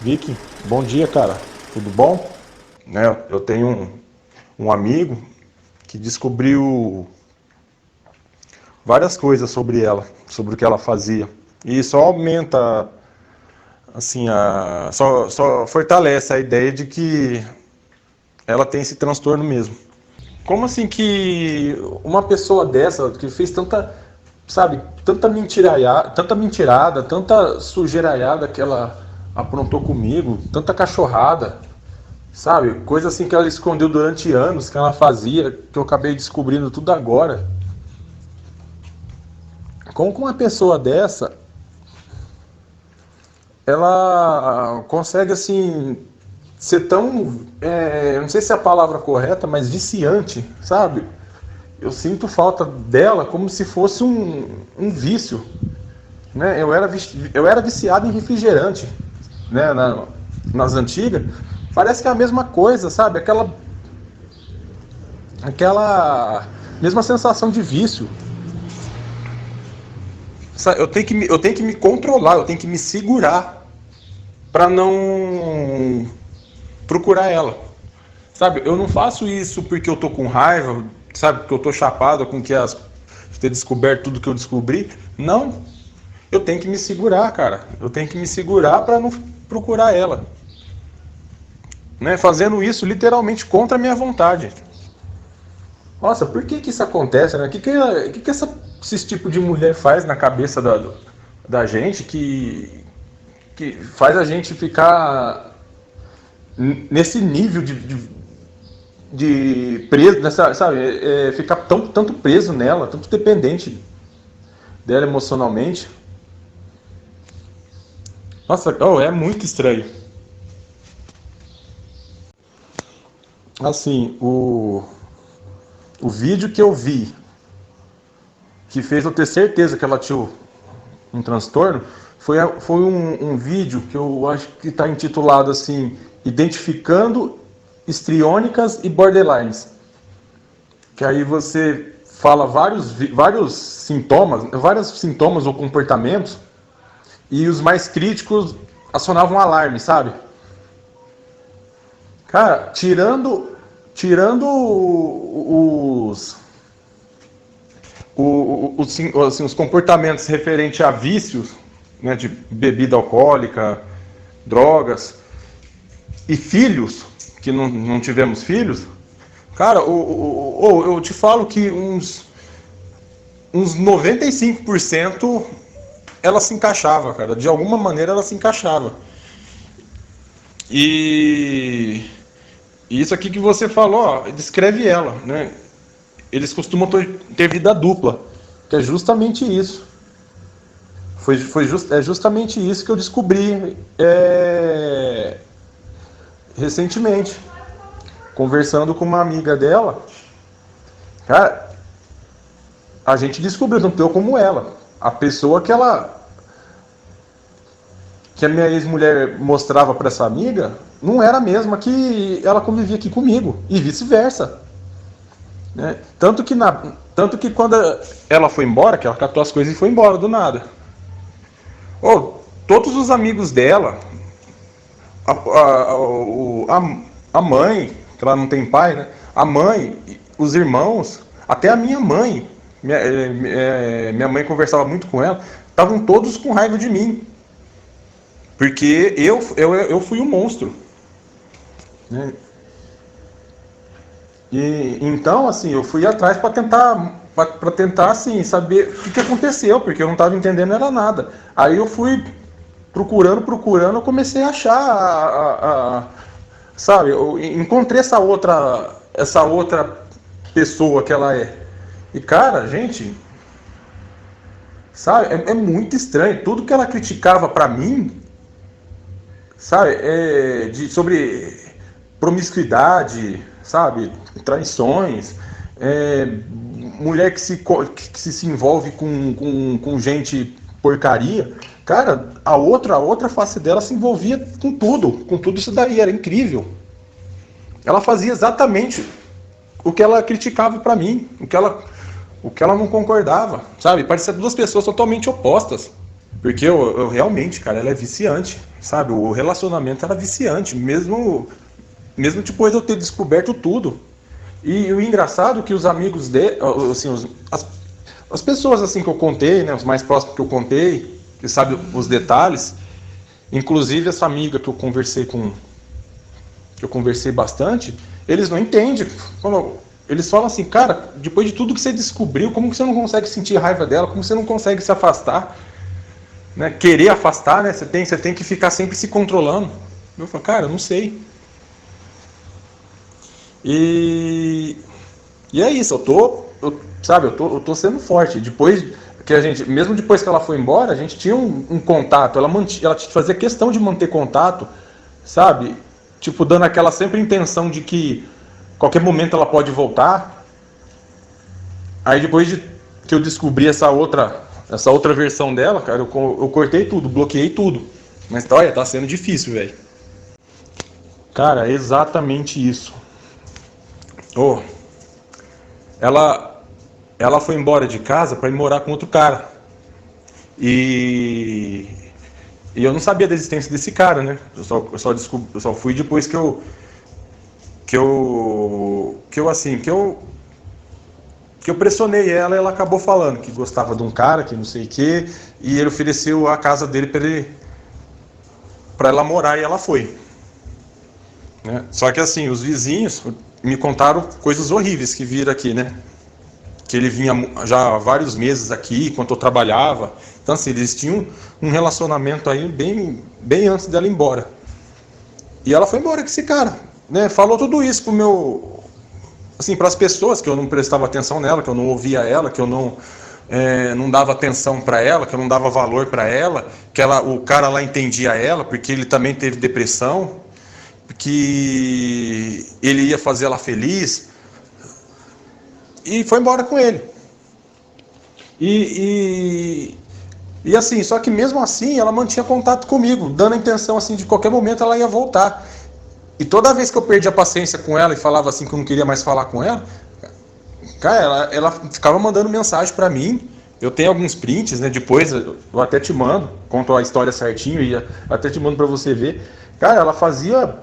Vicky, bom dia, cara. Tudo bom? Eu tenho um amigo que descobriu várias coisas sobre ela, sobre o que ela fazia. E só aumenta, assim, só fortalece a ideia de que ela tem esse transtorno mesmo. Como assim que uma pessoa dessa, que fez tanta, sabe, tanta mentirada, tanta sujeiraiada que ela aprontou comigo, tanta cachorrada, sabe? Coisa assim que ela escondeu durante anos, que ela fazia, que eu acabei descobrindo tudo agora. Como que uma pessoa dessa, ela consegue assim ser tão, não sei se é a palavra correta, mas viciante, sabe? Eu sinto falta dela como se fosse um vício, né? Eu era viciado em refrigerante, né? Nas antigas. Parece que é a mesma coisa, sabe? Aquela mesma sensação de vício. Eu tenho que me controlar, eu tenho que me segurar para não procurar ela. Sabe, eu não faço isso porque eu tô com raiva, sabe, porque eu tô chapado com que de ter descoberto tudo que eu descobri. Não, eu tenho que me segurar, cara. Eu tenho que me segurar para não procurar ela, né? Fazendo isso literalmente contra a minha vontade. Nossa, por que isso acontece, né? Esse tipo de mulher faz na cabeça da gente que faz a gente ficar nesse nível de preso, nessa, sabe? Ficar tanto preso nela, tanto dependente dela emocionalmente. Nossa, oh, é muito estranho. Assim, o vídeo que eu vi, que fez eu ter certeza que ela tinha um transtorno, foi um vídeo que eu acho que está intitulado assim, Identificando Histriônicas e Borderlines. Que aí você fala vários sintomas ou comportamentos, e os mais críticos acionavam um alarme, sabe? Cara, tirando assim, os comportamentos referentes a vícios, né, de bebida alcoólica, drogas e filhos, que não tivemos filhos, cara, eu te falo que uns 95% ela se encaixava, cara. De alguma maneira ela se encaixava. E isso aqui que você falou, ó, descreve ela, né? Eles costumam ter vida dupla, que é justamente isso. É justamente isso que eu descobri recentemente, conversando com uma amiga dela. Cara, a gente descobriu, tanto eu como ela, a pessoa que a minha ex-mulher mostrava para essa amiga não era a mesma que ela convivia aqui comigo, e vice-versa. Né? Tanto que quando ela foi embora, que ela catou as coisas e foi embora do nada. Oh, todos os amigos dela, a, a, a mãe, que ela não tem pai, né? A mãe, os irmãos, até a minha mãe, minha mãe conversava muito com ela, estavam todos com raiva de mim. Porque eu fui um monstro. Né? E então, assim, eu fui atrás para tentar assim, saber o que aconteceu, porque eu não estava entendendo era nada. Aí eu fui procurando, eu comecei a achar sabe, eu encontrei essa outra pessoa que ela é. E cara, gente, sabe, é muito estranho. Tudo que ela criticava para mim, sabe, sobre promiscuidade, sabe, traições, mulher que se envolve com gente porcaria. Cara, a outra face dela se envolvia com tudo isso daí, era incrível. Ela fazia exatamente o que ela criticava pra mim, o que ela não concordava, sabe? Parecia duas pessoas totalmente opostas. Porque eu realmente, cara, ela é viciante, sabe? O relacionamento era viciante, mesmo depois de eu ter descoberto tudo. E o engraçado é que os amigos dele, assim, as pessoas assim que eu contei, né, os mais próximos que eu contei, que sabe os detalhes, inclusive essa amiga que eu conversei bastante, eles não entendem. Eles falam assim, cara, depois de tudo que você descobriu, como que você não consegue sentir raiva dela? Como você não consegue se afastar? Né? Querer afastar, né? Você tem que ficar sempre se controlando. Eu falo, cara, eu não sei. E, e é isso, eu tô sendo forte. Depois que a gente, mesmo depois que ela foi embora, a gente tinha um contato. Ela fazia questão de manter contato, sabe? Tipo, dando aquela sempre intenção de que qualquer momento ela pode voltar. Aí depois de que eu descobri essa outra versão dela, cara, eu cortei tudo, bloqueei tudo. Mas olha, tá sendo difícil, velho. Cara, é exatamente isso. Oh, ela, ela foi embora de casa pra ir morar com outro cara. E, e eu não sabia da existência desse cara, né? Eu só fui depois que eu pressionei ela e ela acabou falando que gostava de um cara, que não sei o quê, e ele ofereceu a casa dele para ela morar e ela foi. Né? Só que assim, os vizinhos me contaram coisas horríveis que viram aqui, né? Que ele vinha já há vários meses aqui, enquanto eu trabalhava. Então assim, eles tinham um relacionamento aí bem, bem antes dela ir embora. E ela foi embora com esse cara, né? Falou tudo isso pro meu, assim, para as pessoas que eu não prestava atenção nela, que eu não ouvia ela, que eu não dava atenção para ela, que eu não dava valor para ela, o cara lá entendia ela, porque ele também teve depressão, que ele ia fazer ela feliz, e foi embora com ele. E assim, só que mesmo assim ela mantinha contato comigo, dando a intenção assim de qualquer momento ela ia voltar. E toda vez que eu perdi a paciência com ela e falava assim que eu não queria mais falar com ela, cara, ela ficava mandando mensagem pra mim. Eu tenho alguns prints, né? Depois eu até te mando, conto a história certinho e até te mando pra você ver. Cara, ela fazia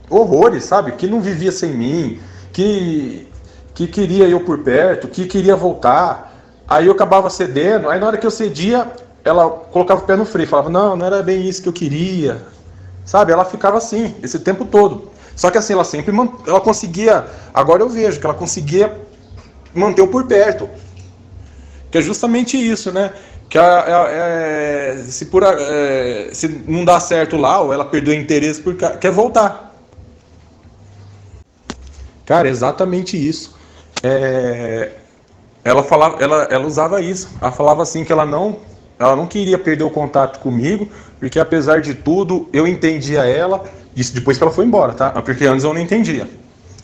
horrores, sabe? Que não vivia sem mim, que queria eu por perto, que queria voltar. Aí eu acabava cedendo, aí na hora que eu cedia, ela colocava o pé no freio, falava, não, não era bem isso que eu queria. Sabe, ela ficava assim, esse tempo todo. Só que assim, ela conseguia, agora eu vejo que ela conseguia manter o por perto. Que é justamente isso, né? Que se não dá certo lá, ou ela perdeu o interesse, quer voltar. Cara, é exatamente isso. É, ela usava isso. Ela falava assim que ela não queria perder o contato comigo, porque apesar de tudo, eu entendia ela, isso depois que ela foi embora, tá? Porque antes eu não entendia.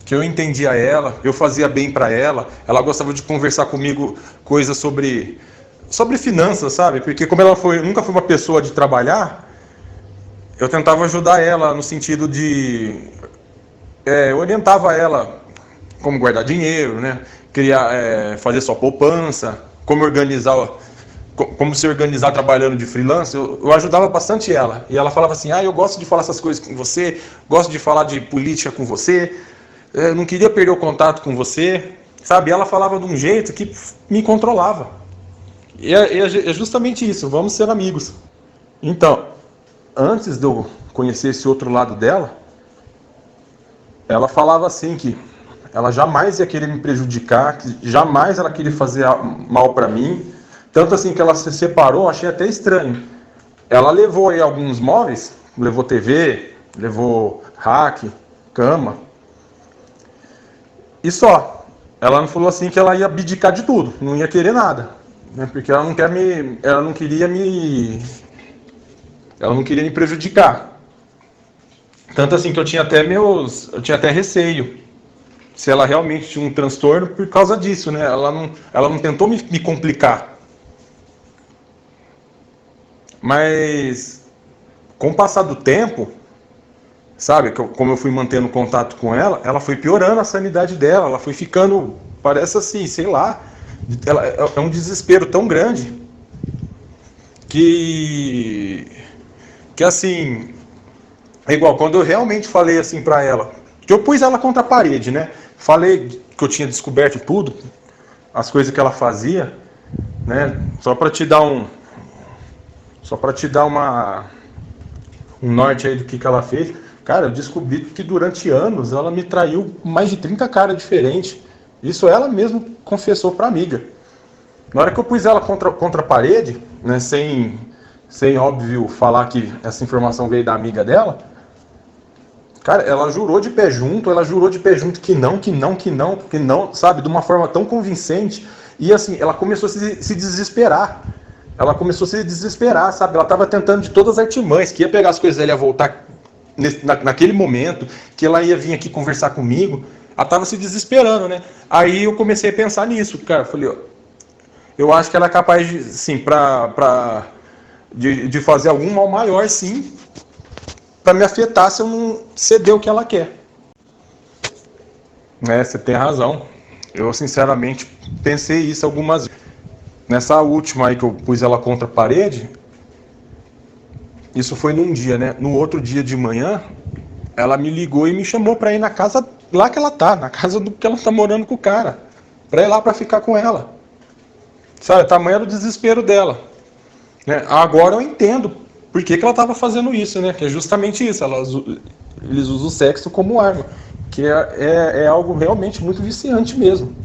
Que eu entendia ela, eu fazia bem para ela gostava de conversar comigo coisas sobre finanças, sabe? Porque como nunca foi uma pessoa de trabalhar, eu tentava ajudar ela no sentido de eu orientava ela como guardar dinheiro, né? Criar, fazer sua poupança, como se organizar trabalhando de freelance. Eu ajudava bastante ela. E ela falava assim, eu gosto de falar essas coisas com você, gosto de falar de política com você, eu não queria perder o contato com você, sabe? Ela falava de um jeito que me controlava. E é justamente isso, vamos ser amigos. Então, antes de eu conhecer esse outro lado dela, ela falava assim que ela jamais ia querer me prejudicar, que jamais ela queria fazer mal para mim. Tanto assim que ela se separou, achei até estranho. Ela levou aí alguns móveis, levou TV, levou rack, cama, e só. Ela não falou assim que ela ia abdicar de tudo, não ia querer nada, né? Porque ela não queria me prejudicar. Tanto assim que eu tinha até receio se ela realmente tinha um transtorno por causa disso, né? Ela não tentou me complicar. Mas com o passar do tempo, sabe, como eu fui mantendo contato com ela foi piorando a sanidade dela, ela foi ficando, parece assim, sei lá, é um desespero tão grande que, que assim, é igual quando eu realmente falei assim pra ela, que eu pus ela contra a parede, né? Falei que eu tinha descoberto tudo, as coisas que ela fazia, né? Só para te dar um norte aí do que ela fez. Cara, eu descobri que durante anos ela me traiu com mais de 30 caras diferentes. Isso ela mesma confessou pra amiga. Na hora que eu pus ela contra a parede, né, sem óbvio falar que essa informação veio da amiga dela, cara, ela jurou de pé junto, que não, sabe, de uma forma tão convincente. E assim, ela começou a se desesperar. Ela começou a se desesperar, sabe? Ela estava tentando de todas as artimanhas, que ia pegar as coisas dela e ia voltar naquele momento, que ela ia vir aqui conversar comigo. Ela estava se desesperando, né? Aí eu comecei a pensar nisso, cara. Eu falei, ó, eu acho que ela é capaz de, sim, de fazer algum mal maior, sim, para me afetar se eu não ceder o que ela quer. É, você tem razão. Eu, sinceramente, pensei isso algumas vezes. Nessa última aí que eu pus ela contra a parede, isso foi num dia, né? No outro dia de manhã, ela me ligou e me chamou pra ir na casa lá que ela tá, na casa do que ela tá morando com o cara. Pra ir lá pra ficar com ela. Sabe, tamanho era o desespero dela. Né? Agora eu entendo por que ela tava fazendo isso, né? Que é justamente isso, eles usam o sexo como arma. Que é algo realmente muito viciante mesmo.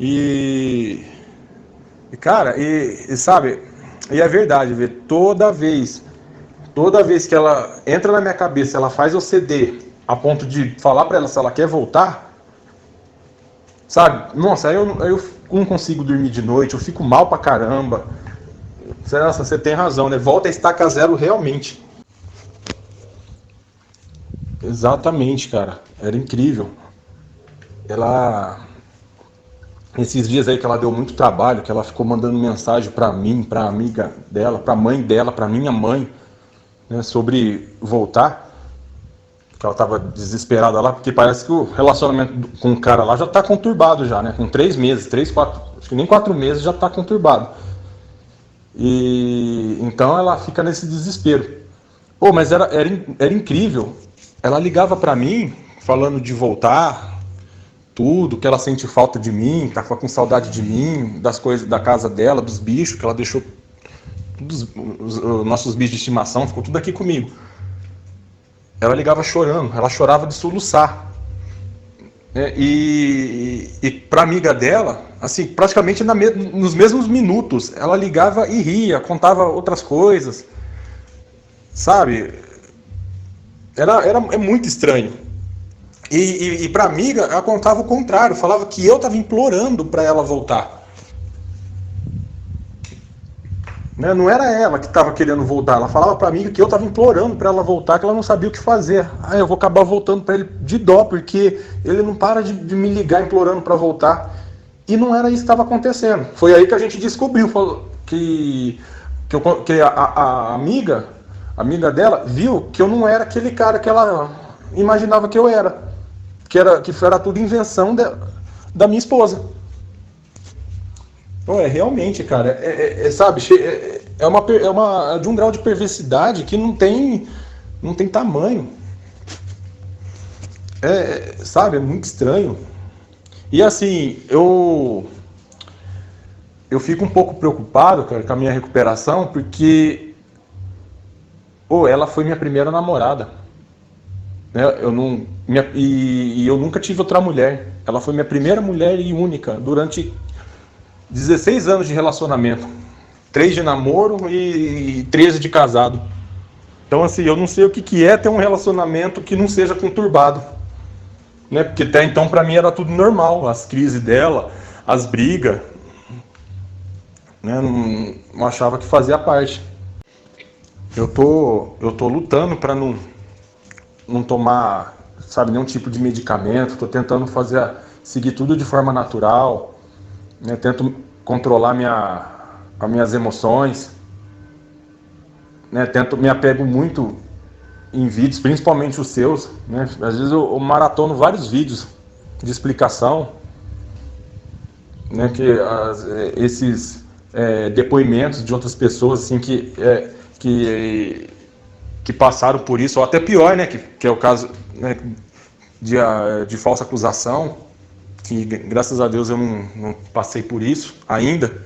E cara, sabe, e é verdade, vê, toda vez que ela entra na minha cabeça, ela faz eu ceder a ponto de falar pra ela se ela quer voltar, sabe? Nossa, aí eu não consigo dormir de noite, eu fico mal pra caramba. Nossa, você tem razão, né? Volta a estaca zero realmente. Exatamente, cara. Era incrível. Ela Esses dias aí que ela deu muito trabalho, que ela ficou mandando mensagem pra mim, pra amiga dela, pra mãe dela, pra minha mãe, né, sobre voltar, que ela tava desesperada lá, porque parece que o relacionamento com o cara lá já tá conturbado já, né? Com 3 meses, 4, acho que nem 4 meses já tá conturbado. E então ela fica nesse desespero. Pô, mas era incrível. Ela ligava pra mim, falando de voltar, tudo, que ela sente falta de mim, tá com saudade de mim, das coisas da casa dela, dos bichos, que ela deixou todos os nossos bichos de estimação, ficou tudo aqui comigo. Ela ligava chorando, ela chorava de soluçar. Né? E pra amiga dela, assim, praticamente nos mesmos minutos, ela ligava e ria, contava outras coisas, sabe? É muito estranho. E pra amiga, ela contava o contrário, falava que eu tava implorando pra ela voltar. Né? Não era ela que estava querendo voltar, ela falava pra amiga que eu tava implorando pra ela voltar, que ela não sabia o que fazer. Ah, eu vou acabar voltando pra ele de dó, porque ele não para de me ligar implorando pra voltar. E não era isso que estava acontecendo. Foi aí que a gente descobriu que a amiga dela, viu que eu não era aquele cara que ela imaginava que eu era. Que era tudo invenção da minha esposa. Pô, realmente, cara, sabe, é de um grau de perversidade que não tem tamanho. Sabe, é muito estranho. E assim, eu fico um pouco preocupado, cara, com a minha recuperação, porque ela foi minha primeira namorada. Né? E eu nunca tive outra mulher. Ela foi minha primeira mulher e única durante 16 anos de relacionamento. 3 de namoro e 13 de casado. Então, assim, eu não sei o que é ter um relacionamento que não seja conturbado. Né? Porque até então, pra mim, era tudo normal. As crises dela, as brigas. Né? Não achava que fazia parte. Eu tô lutando pra não tomar, sabe, nenhum tipo de medicamento. Tô tentando seguir tudo de forma natural. Né? Tento controlar as minhas emoções. Né? Me apego muito em vídeos, principalmente os seus. Né? Às vezes eu maratono vários vídeos de explicação. né, que esses depoimentos de outras pessoas assim que, que passaram por isso, ou até pior, né, que é o caso, né, de falsa acusação, que graças a Deus eu não passei por isso ainda,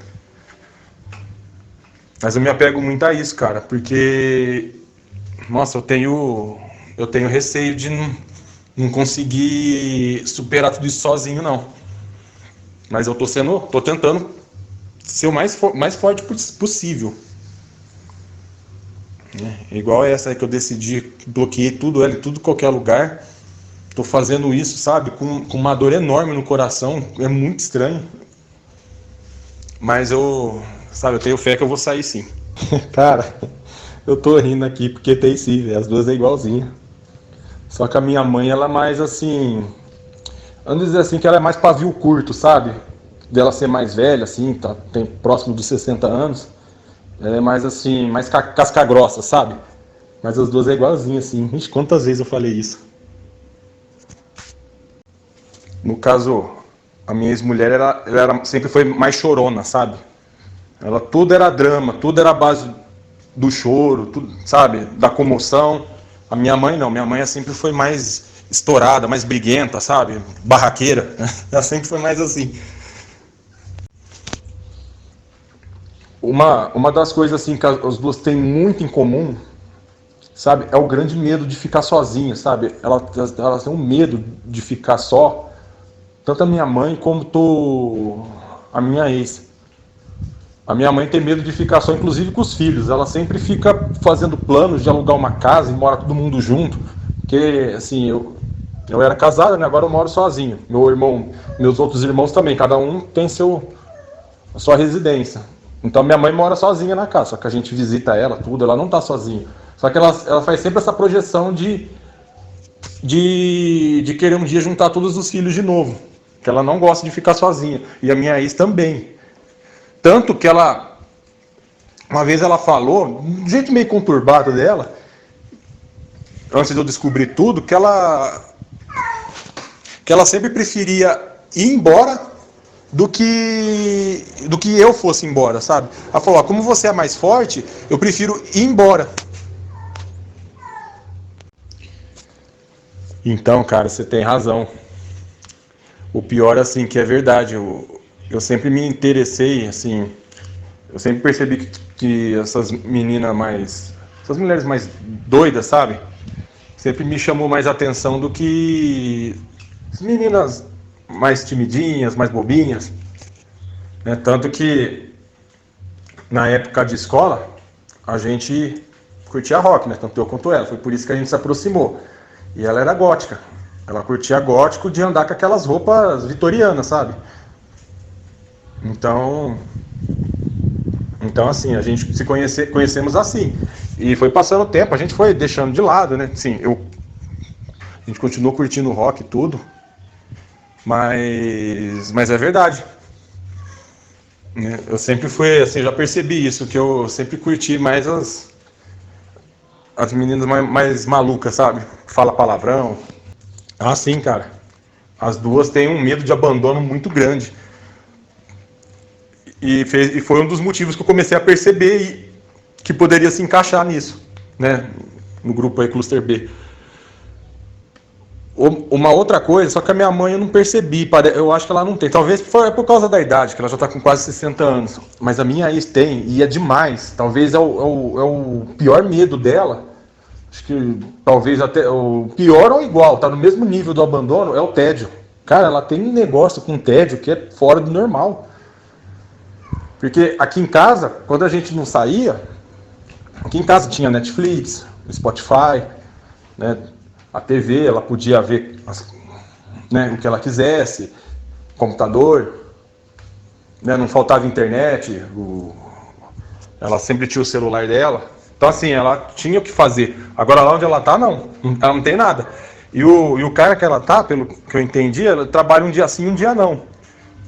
mas eu me apego muito a isso, cara, porque, nossa, eu tenho receio de não conseguir superar tudo isso sozinho, não. Mas eu tô tentando ser o mais forte possível. Né? Igual essa aí que eu decidi, bloqueei tudo, ela em tudo qualquer lugar. Tô fazendo isso, sabe, com uma dor enorme no coração. É muito estranho. Mas sabe, eu tenho fé que eu vou sair sim. Cara, eu tô rindo aqui porque tem sim, velho. As duas é igualzinha. Só que a minha mãe, ela é mais assim. Vamos dizer assim que ela é mais pavio curto, sabe? Dela ser mais velha, assim, tem próximo dos 60 anos. Ela é mais assim, mais casca grossa, sabe? Mas as duas é igualzinha, assim. Ixi, quantas vezes eu falei isso? No caso, a minha ex-mulher, ela sempre foi mais chorona, sabe? Ela tudo era drama, tudo era a base do choro, tudo, sabe? Da comoção. A minha mãe não, minha mãe sempre foi mais estourada, mais briguenta, sabe? Barraqueira. Ela sempre foi mais assim. Uma das coisas assim que as duas têm muito em comum, sabe, é o grande medo de ficar sozinha, sabe? Elas têm um medo de ficar só, tanto a minha mãe como a minha ex. A minha mãe tem medo de ficar só, inclusive com os filhos. Ela sempre fica fazendo planos de alugar uma casa e mora todo mundo junto. Porque, assim, eu era casado, né? Agora eu moro sozinho. Meus outros irmãos também, cada um tem a sua residência. Então minha mãe mora sozinha na casa, só que a gente visita ela, tudo, ela não tá sozinha. Só que ela faz sempre essa projeção de querer um dia juntar todos os filhos de novo. Que ela não gosta de ficar sozinha. E a minha ex também. Tanto que uma vez ela falou, de um jeito meio conturbado dela, antes de eu descobrir tudo, que ela sempre preferia ir embora do que eu fosse embora, sabe? Ela falou, como você é mais forte, eu prefiro ir embora. Então, cara, você tem razão. O pior, assim, que é verdade, eu sempre me interessei, assim, eu sempre percebi que essas mulheres mais doidas, sabe? Sempre me chamou mais atenção do que as meninas mais timidinhas, mais bobinhas, né? Tanto que na época de escola, a gente curtia rock, né? Tanto eu quanto ela. Foi por isso que a gente se aproximou. E ela era gótica. Ela curtia gótico de andar com aquelas roupas vitorianas, sabe? Então, assim, a gente conhecemos assim. E foi passando o tempo, a gente foi deixando de lado, né? Sim, a gente continuou curtindo rock e tudo. Mas é verdade. Né? Eu sempre fui, assim, já percebi isso, que eu sempre curti mais as meninas mais malucas, sabe? Fala palavrão. Ah, sim, cara. As duas têm um medo de abandono muito grande. E foi um dos motivos que eu comecei a perceber que poderia se encaixar nisso, né? No grupo aí, Cluster B. Uma outra coisa, só que a minha mãe eu não percebi, eu acho que ela não tem. Talvez foi por causa da idade, que ela já está com quase 60 anos. Mas a minha ex tem, e é demais. Talvez é o pior medo dela. Acho que talvez até o pior ou igual, tá no mesmo nível do abandono, é o tédio. Cara, ela tem um negócio com tédio que é fora do normal. Porque aqui em casa, quando a gente não saía, aqui em casa tinha Netflix, Spotify, né? A TV, ela podia ver né, o que ela quisesse, computador, né, não faltava internet, ela sempre tinha o celular dela. Então, assim, ela tinha o que fazer. Agora, lá onde ela tá, não. Ela não tem nada. E o cara que ela tá, pelo que eu entendi, ela trabalha um dia sim, um dia não.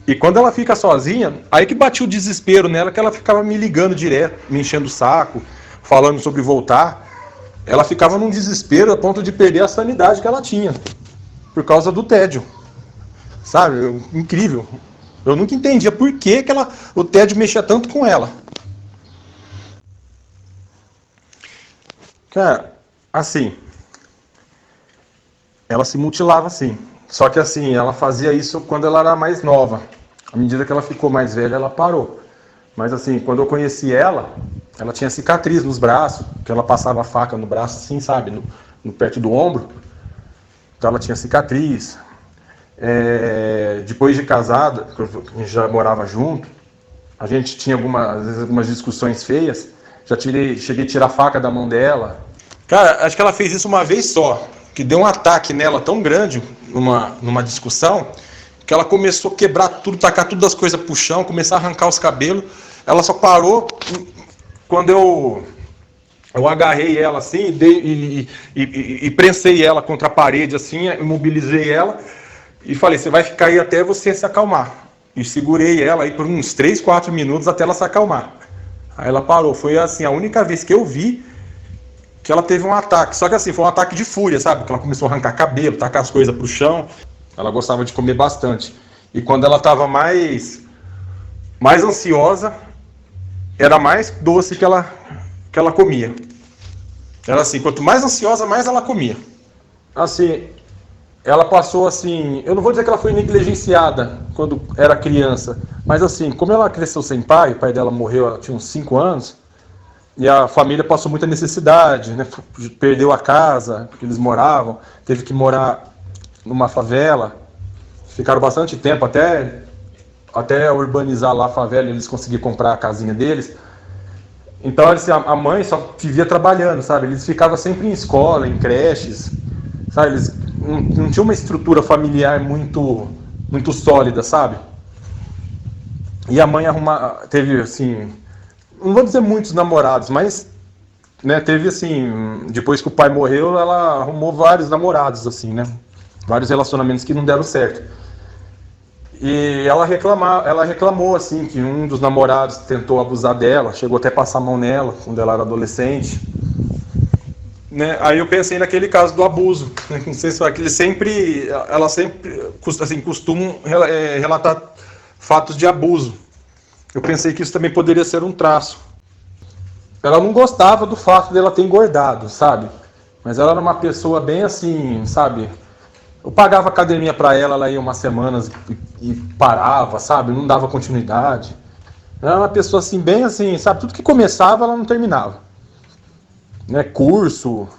E quando ela fica sozinha, aí que batia o desespero nela, que ela ficava me ligando direto, me enchendo o saco, falando sobre voltar. Ela ficava num desespero a ponto de perder a sanidade que ela tinha, por causa do tédio. Sabe? Incrível. Eu nunca entendia por que o Ted mexia tanto com ela. Cara, assim, ela se mutilava assim. Só que assim, ela fazia isso quando ela era mais nova. À medida que ela ficou mais velha, ela parou. Mas assim, quando eu conheci ela, ela tinha cicatriz nos braços, que ela passava a faca no braço assim, sabe, no perto do ombro. Então ela tinha cicatriz. Depois de casada, que a gente já morava junto, a gente tinha às vezes algumas discussões feias. Cheguei a tirar a faca da mão dela. Cara, acho que ela fez isso uma vez só, que deu um ataque nela tão grande numa discussão, que ela começou a quebrar tudo, tacar tudo das coisas pro chão, começar a arrancar os cabelos. Ela só parou quando eu agarrei ela assim e prensei ela contra a parede assim, imobilizei ela e falei, você vai ficar aí até você se acalmar. E segurei ela aí por uns 3, 4 minutos até ela se acalmar. Aí ela parou. Foi assim, a única vez que eu vi que ela teve um ataque. Só que assim, foi um ataque de fúria, sabe? Que ela começou a arrancar cabelo, tacar as coisas pro chão. Ela gostava de comer bastante. E quando ela estava mais ansiosa, era mais doce que ela comia. Era assim, quanto mais ansiosa, mais ela comia. Assim, ela passou assim, eu não vou dizer que ela foi negligenciada quando era criança, mas assim, como ela cresceu sem pai, o pai dela morreu, ela tinha uns 5 anos, e a família passou muita necessidade, né? Perdeu a casa que eles moravam, teve que morar numa favela, ficaram bastante tempo até urbanizar lá a favela e eles conseguiram comprar a casinha deles. Então assim, a mãe só vivia trabalhando, sabe? Eles ficavam sempre em escola, em creches, sabe? Eles não tinham uma estrutura familiar muito sólida, sabe? E a mãe teve assim, não vou dizer muitos namorados, mas né, teve assim, depois que o pai morreu, ela arrumou vários namorados assim, né? Vários relacionamentos que não deram certo. E ela reclamou assim que um dos namorados tentou abusar dela, chegou até a passar a mão nela quando ela era adolescente. Né? Aí eu pensei naquele caso do abuso, né? Não sei se é que ela sempre assim, costumam relatar fatos de abuso. Eu pensei que isso também poderia ser um traço. Ela não gostava do fato dela ter engordado, sabe? Mas ela era uma pessoa bem assim, sabe? Eu pagava academia para ela ia umas semanas e parava, sabe? Não dava continuidade. Ela era uma pessoa assim, bem assim, sabe? Tudo que começava, ela não terminava. Né? Curso,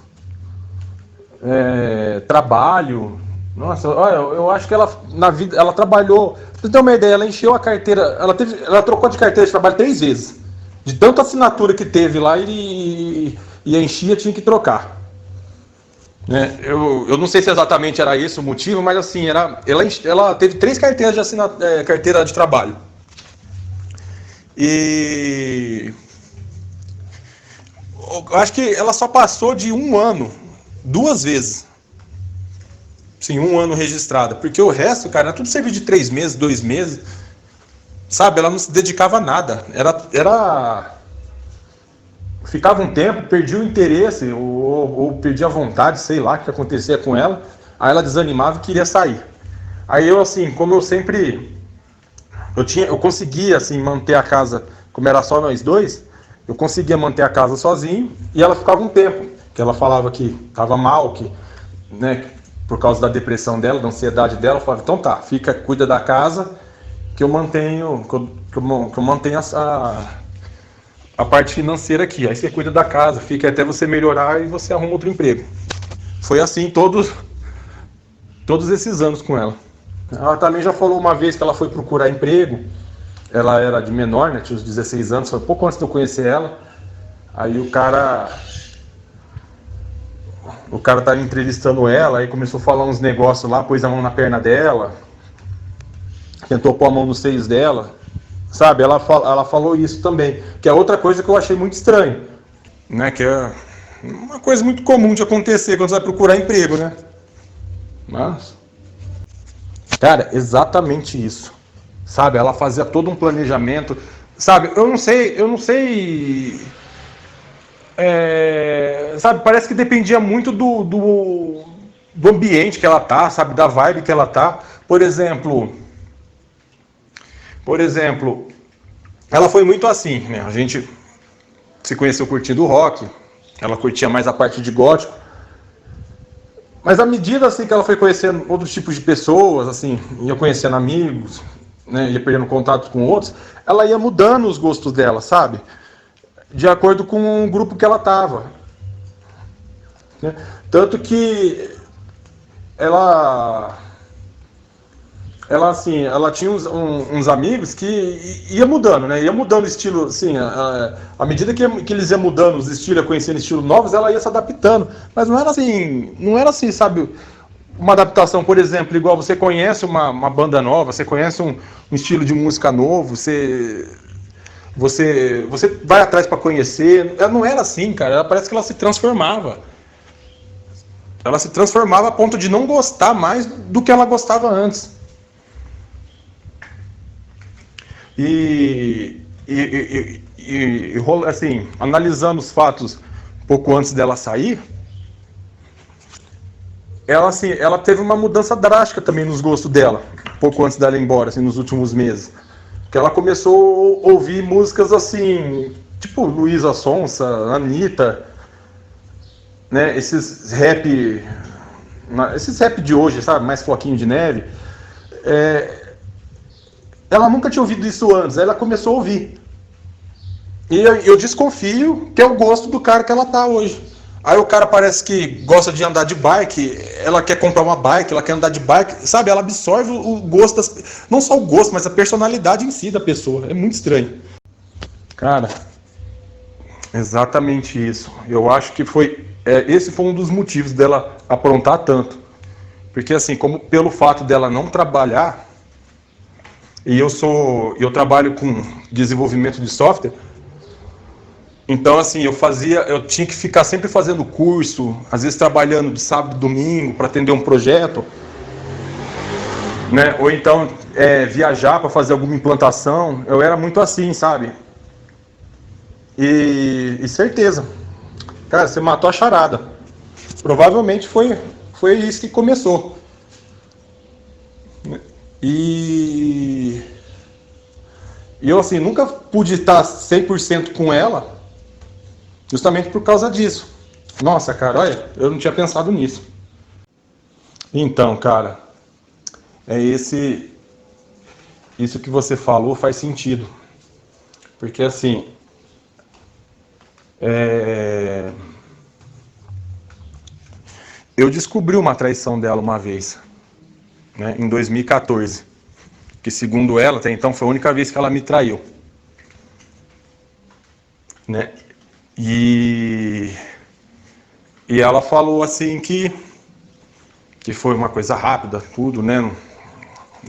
trabalho. Nossa, olha, eu acho que ela na vida, ela trabalhou. Pra você ter uma ideia, ela encheu a carteira, ela trocou de carteira de trabalho 3 vezes. De tanta assinatura que teve lá e enchia, tinha que trocar. Né? Eu não sei se exatamente era esse o motivo, mas assim, ela teve 3 carteiras de carteira de trabalho. E eu acho que ela só passou de 1 ano 2 vezes. Sim, 1 ano registrada. Porque o resto, cara, era tudo serviço de 3 meses, 2 meses. Sabe, ela não se dedicava a nada. Ficava um tempo, perdia o interesse, ou perdia a vontade, sei lá o que acontecia com ela. Aí ela desanimava e queria sair. Aí eu, assim, como eu sempre... Eu conseguia, assim, manter a casa, como era só nós dois, eu conseguia manter a casa sozinho, e ela ficava um tempo, que ela falava que estava mal, né, por causa da depressão dela, da ansiedade dela. Eu falava, então tá, cuida da casa, que eu mantenho, que eu mantenho a parte financeira aqui. Aí você cuida da casa, fica até você melhorar e você arruma outro emprego. Foi assim todos esses anos com ela. Ela também já falou uma vez que ela foi procurar emprego. Ela era de menor, né? Tinha uns 16 anos, foi pouco antes de eu conhecer ela. Aí o cara tava entrevistando ela, aí começou a falar uns negócios lá, pôs a mão na perna dela, tentou pôr a mão nos seios dela, sabe? Ela falou isso também, que é outra coisa que eu achei muito estranho, né? Que é uma coisa muito comum de acontecer quando você vai procurar emprego, né? Mas, cara, exatamente isso, sabe? Ela fazia todo um planejamento, sabe? Eu não sei, sabe? Parece que dependia muito do ambiente que ela tá, sabe? Da vibe que ela tá. Por exemplo, Por exemplo, ela foi muito assim, né? A gente se conheceu curtindo rock, ela curtia mais a parte de gótico, mas à medida assim que ela foi conhecendo outros tipos de pessoas, assim, ia conhecendo amigos, né, ia perdendo contato com outros, ela ia mudando os gostos dela, sabe? De acordo com o grupo que ela tava, né? Tanto que ela ela assim, ela tinha uns amigos que ia mudando, né? Ia mudando o estilo, assim, à medida que eles iam mudando os estilos, ia conhecendo estilos novos, ela ia se adaptando. Mas não era assim, sabe? Uma adaptação, por exemplo, igual você conhece uma banda nova, você conhece um estilo de música novo, você vai atrás para conhecer. Ela não era assim, cara. Ela parece que ela se transformava. Ela se transformava a ponto de não gostar mais do que ela gostava antes. Assim, analisando os fatos pouco antes dela sair, ela assim, ela teve uma mudança drástica também nos gostos dela, pouco antes dela ir embora, assim, nos últimos meses. Que ela começou a ouvir músicas assim, tipo Luísa Sonza, Anitta, né, esses rap de hoje, sabe, mais floquinho de neve. Ela nunca tinha ouvido isso antes, aí ela começou a ouvir. E eu desconfio que é o gosto do cara que ela tá hoje. Aí o cara parece que gosta de andar de bike, ela quer comprar uma bike, ela quer andar de bike, sabe? Ela absorve o gosto não só o gosto, mas a personalidade em si da pessoa. É muito estranho. Cara, exatamente isso. Eu acho que esse foi um dos motivos dela aprontar tanto. Porque assim, como pelo fato dela não trabalhar, e eu trabalho com desenvolvimento de software. Então, assim, eu tinha que ficar sempre fazendo curso, às vezes trabalhando de sábado e domingo para atender um projeto, né? Ou então viajar para fazer alguma implantação. Eu era muito assim, sabe? E certeza, cara, você matou a charada. Provavelmente foi isso que começou. E, e eu, assim, nunca pude estar 100% com ela, justamente por causa disso. Nossa, cara, olha, eu não tinha pensado nisso. Então, cara, é isso que você falou faz sentido. Porque assim, é, eu descobri uma traição dela uma vez, né, em 2014. Que segundo ela, até então, foi a única vez que ela me traiu. Né? E, e ela falou assim que foi uma coisa rápida, tudo, né?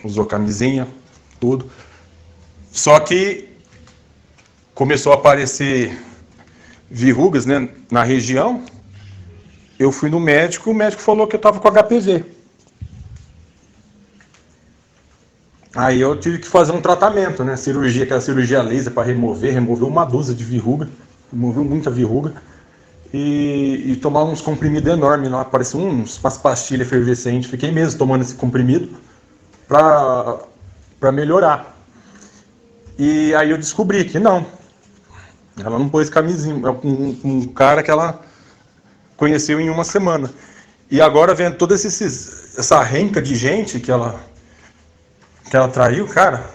Usou camisinha, tudo. Só que começou a aparecer verrugas, né, na região. Eu fui no médico, o médico falou que eu estava com HPV. Aí eu tive que fazer um tratamento, né? Cirurgia, aquela cirurgia laser para removeu uma dúzia de verruga, removeu muita verruga. E tomar uns comprimidos enormes lá, parecia umas pastilhas efervescentes. Fiquei mesmo tomando esse comprimido para melhorar. E aí eu descobri que não. Ela não pôs camisinha. É um cara que ela conheceu em uma semana. E agora vendo toda essa renca de gente que ela traiu, cara,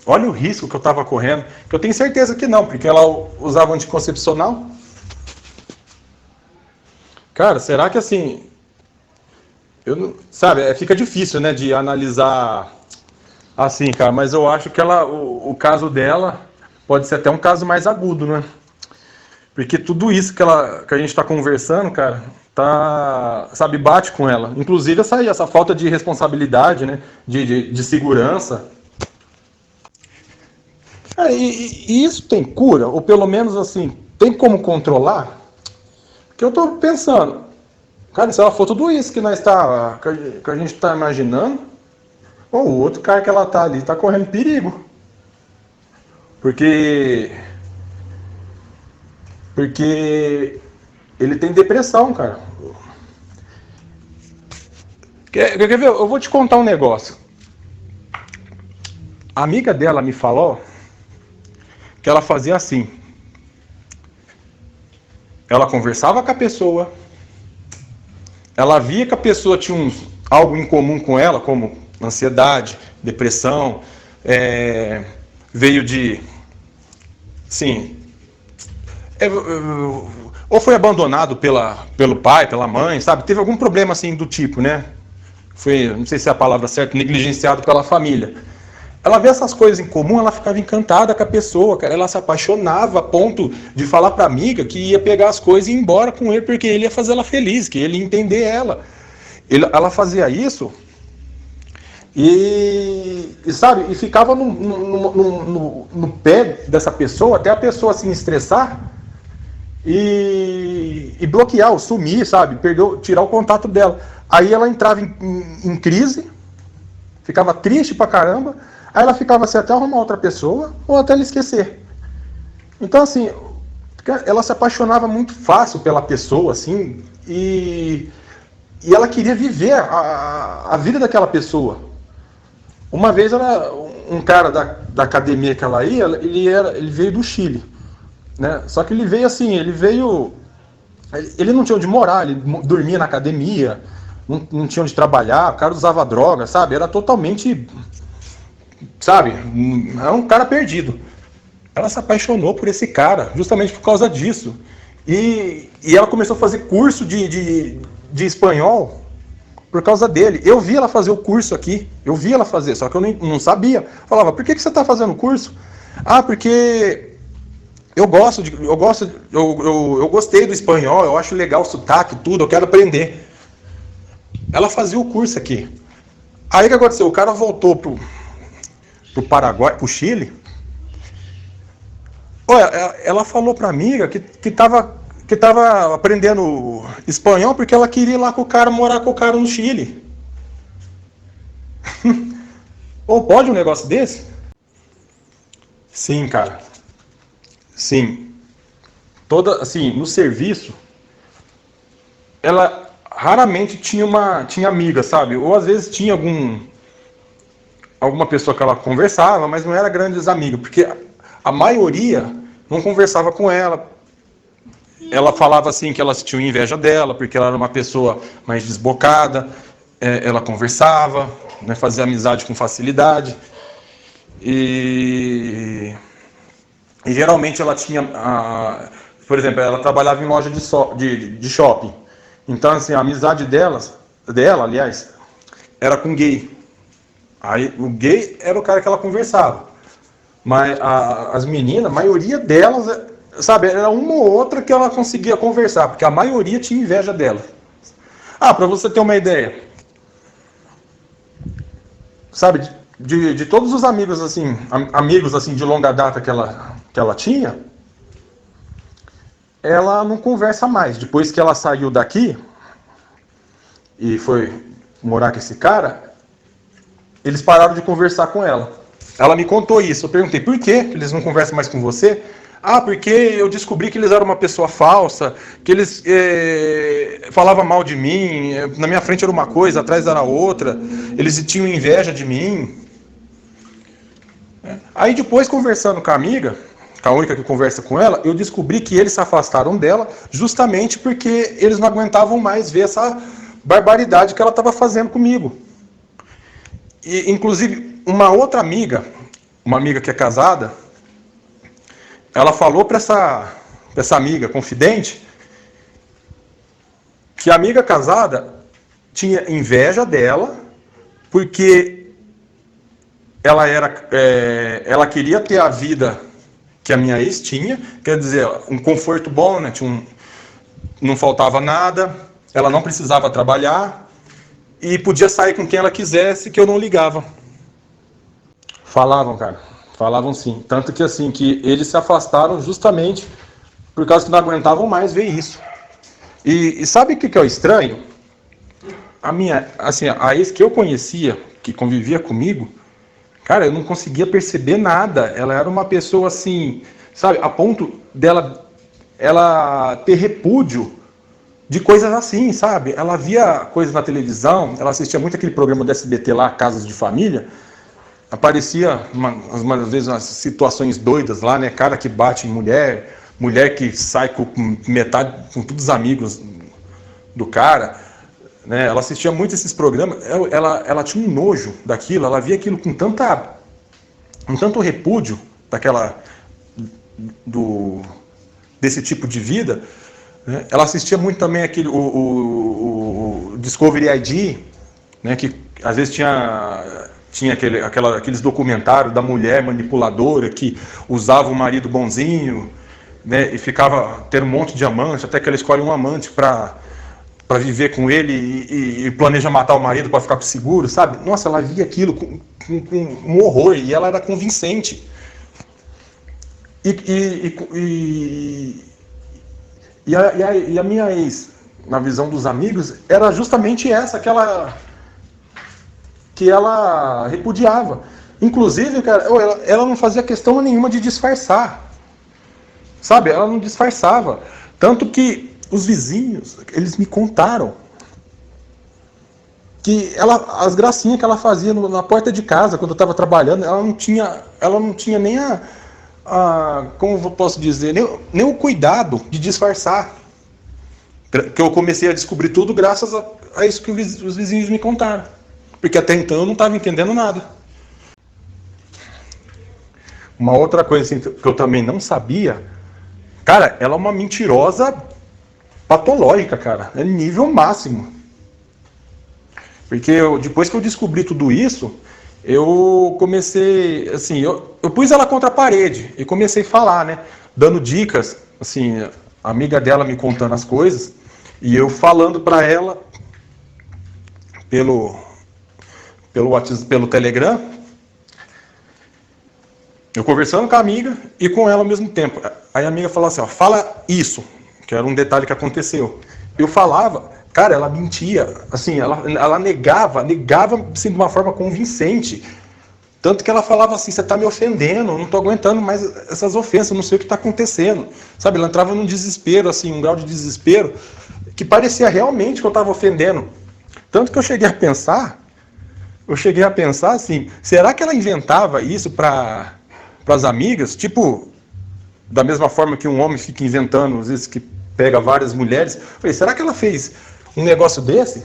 olha o risco que eu tava correndo. Que eu tenho certeza que não, porque ela usava anticoncepcional. Cara, será que assim, sabe, fica difícil, né, de analisar assim, cara, mas eu acho que o caso dela pode ser até um caso mais agudo, né? Porque tudo isso que a gente tá conversando, cara, sabe, bate com ela. Inclusive essa falta de responsabilidade, né, de segurança. E isso tem cura? Ou pelo menos, assim, tem como controlar? Porque eu tô pensando, cara, se ela for tudo isso que a gente tá imaginando, ou o outro cara que ela tá ali tá correndo perigo. Porque ele tem depressão, cara. Quer ver? Eu vou te contar um negócio. A amiga dela me falou que ela fazia assim. Ela conversava com a pessoa, ela via que a pessoa tinha algo em comum com ela, como ansiedade, depressão, veio de, sim, ou foi abandonado pelo pai, pela mãe, sabe? Teve algum problema assim do tipo, né? Foi, não sei se é a palavra certa, negligenciado pela família. Ela vê essas coisas em comum, ela ficava encantada com a pessoa, cara. Ela se apaixonava a ponto de falar pra amiga que ia pegar as coisas e ir embora com ele, porque ele ia fazer ela feliz, que ele ia entender ela. Ela fazia isso sabe, e ficava no pé dessa pessoa, até a pessoa se estressar e bloquear, ou sumir, sabe, tirar o contato dela. Aí ela entrava em crise, ficava triste pra caramba, aí ela ficava assim até arrumar outra pessoa, ou até ela esquecer. Então, assim, ela se apaixonava muito fácil pela pessoa, assim, e ela queria viver a vida daquela pessoa. Uma vez um cara da academia que ela ia, ele veio do Chile, né? Só que ele veio assim, ele não tinha onde morar, ele dormia na academia, não tinha onde trabalhar, o cara usava droga, sabe? Era totalmente, sabe? Era um cara perdido. Ela se apaixonou por esse cara, justamente por causa disso. E ela começou a fazer curso de espanhol por causa dele. Eu vi ela fazer o curso aqui, eu vi ela fazer, só que eu não sabia. Falava, por que você está fazendo o curso? Ah, porque eu gostei do espanhol, eu acho legal o sotaque, tudo, eu quero aprender. Ela fazia o curso aqui. Aí o que aconteceu? O cara voltou pro Paraguai, pro Chile. Olha, ela falou pra amiga que tava aprendendo espanhol porque ela queria ir lá com o cara, morar com o cara no Chile. Ou pode um negócio desse? Sim, cara. Sim. Toda, assim, no serviço, ela raramente tinha amiga, sabe? Ou às vezes tinha alguma pessoa que ela conversava, mas não era grandes amigos, porque a maioria não conversava com ela. Ela falava assim que elas tinham inveja dela, porque ela era uma pessoa mais desbocada, ela conversava, né, fazia amizade com facilidade. E geralmente ela tinha, por exemplo, ela trabalhava em loja de shopping. Então, assim, a amizade dela, aliás, era com gay. Aí o gay era o cara que ela conversava. Mas as meninas, a maioria delas, sabe, era uma ou outra que ela conseguia conversar, porque a maioria tinha inveja dela. Ah, pra você ter uma ideia, sabe, de todos os amigos assim de longa data que ela tinha, ela não conversa mais. Depois que ela saiu daqui e foi morar com esse cara, eles pararam de conversar com ela. Ela me contou isso. Eu perguntei, por que eles não conversam mais com você? Ah, porque eu descobri que eles eram uma pessoa falsa, que eles falavam mal de mim, na minha frente era uma coisa, atrás era outra, eles tinham inveja de mim. Aí depois, conversando com a amiga, com a única que conversa com ela, eu descobri que eles se afastaram dela justamente porque eles não aguentavam mais ver essa barbaridade que ela estava fazendo comigo. E, inclusive, uma amiga que é casada, ela falou para essa amiga confidente que a amiga casada tinha inveja dela porque ela queria ter a vida que a minha ex tinha, quer dizer, um conforto bom, né? Não faltava nada, ela não precisava trabalhar e podia sair com quem ela quisesse, que eu não ligava. Falavam, cara. Falavam sim. Tanto que assim, que eles se afastaram justamente por causa que não aguentavam mais ver isso. E sabe o que é o estranho? A ex que eu conhecia, que convivia comigo, cara, eu não conseguia perceber nada. Ela era uma pessoa assim, sabe, a ponto dela ela ter repúdio de coisas assim, sabe? Ela via coisas na televisão, ela assistia muito aquele programa do SBT lá, Casas de Família, aparecia umas vezes umas situações doidas lá, né? Cara que bate em mulher, mulher que sai com metade, com todos os amigos do cara, né? Ela assistia muito esses programas, ela tinha um nojo daquilo, ela via aquilo com tanto repúdio daquela desse tipo de vida, né? Ela assistia muito também o Discovery ID, né? Que às vezes tinha aqueles documentários da mulher manipuladora que usava o marido bonzinho, né? E ficava tendo um monte de amante, até que ela escolhe um amante para viver com ele e planeja matar o marido para ficar seguro, sabe? Nossa, ela via aquilo com um horror e ela era convincente. E a minha ex, na visão dos amigos, era justamente essa que ela repudiava. Inclusive, cara, ela não fazia questão nenhuma de disfarçar, sabe? Ela não disfarçava. Tanto que os vizinhos, eles me contaram que as gracinhas que ela fazia na porta de casa, quando eu estava trabalhando, ela não tinha nem como eu posso dizer, nem o cuidado de disfarçar. Que eu comecei a descobrir tudo graças a isso que os vizinhos me contaram. Porque até então eu não estava entendendo nada. Uma outra coisa assim, que eu também não sabia, cara, ela é uma mentirosa patológica, cara. É nível máximo. Porque depois que eu descobri tudo isso, eu comecei, assim, eu pus ela contra a parede e comecei a falar, né? Dando dicas, assim, a amiga dela me contando as coisas e eu falando para ela pelo WhatsApp, pelo Telegram, eu conversando com a amiga e com ela ao mesmo tempo. Aí a amiga falou assim, ó, fala isso, que era um detalhe que aconteceu. Eu falava, cara, ela mentia, assim, ela negava assim, de uma forma convincente. Tanto que ela falava assim, você tá me ofendendo, eu não tô aguentando mais essas ofensas, eu não sei o que tá acontecendo. Sabe, ela entrava num desespero, assim, um grau de desespero, que parecia realmente que eu tava ofendendo. Tanto que eu cheguei a pensar assim, será que ela inventava isso para as amigas? Tipo, da mesma forma que um homem fica inventando, às vezes que pega várias mulheres. Falei, será que ela fez um negócio desse?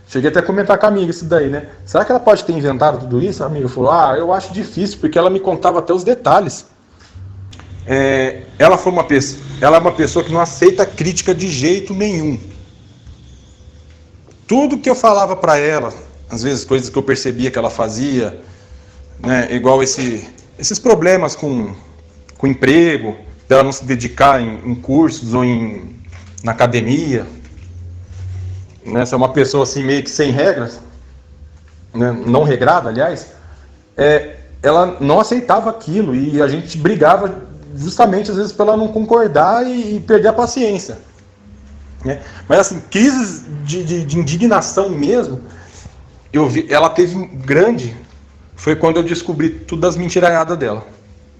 Cheguei até a comentar com a amiga isso daí, né? Será que ela pode ter inventado tudo isso? A amiga falou, eu acho difícil, porque ela me contava até os detalhes. Ela é uma pessoa que não aceita crítica de jeito nenhum. Tudo que eu falava para ela, às vezes coisas que eu percebia que ela fazia, né? Igual esses problemas com emprego, dela não se dedicar em cursos ou na academia, né? Ser uma pessoa assim meio que sem regras, né? Não regrada, aliás, ela não aceitava aquilo e a gente brigava justamente às vezes para ela não concordar e perder a paciência, né? Mas assim, crises de indignação mesmo, ela teve grande, foi quando eu descobri tudo das mentiraiadas dela.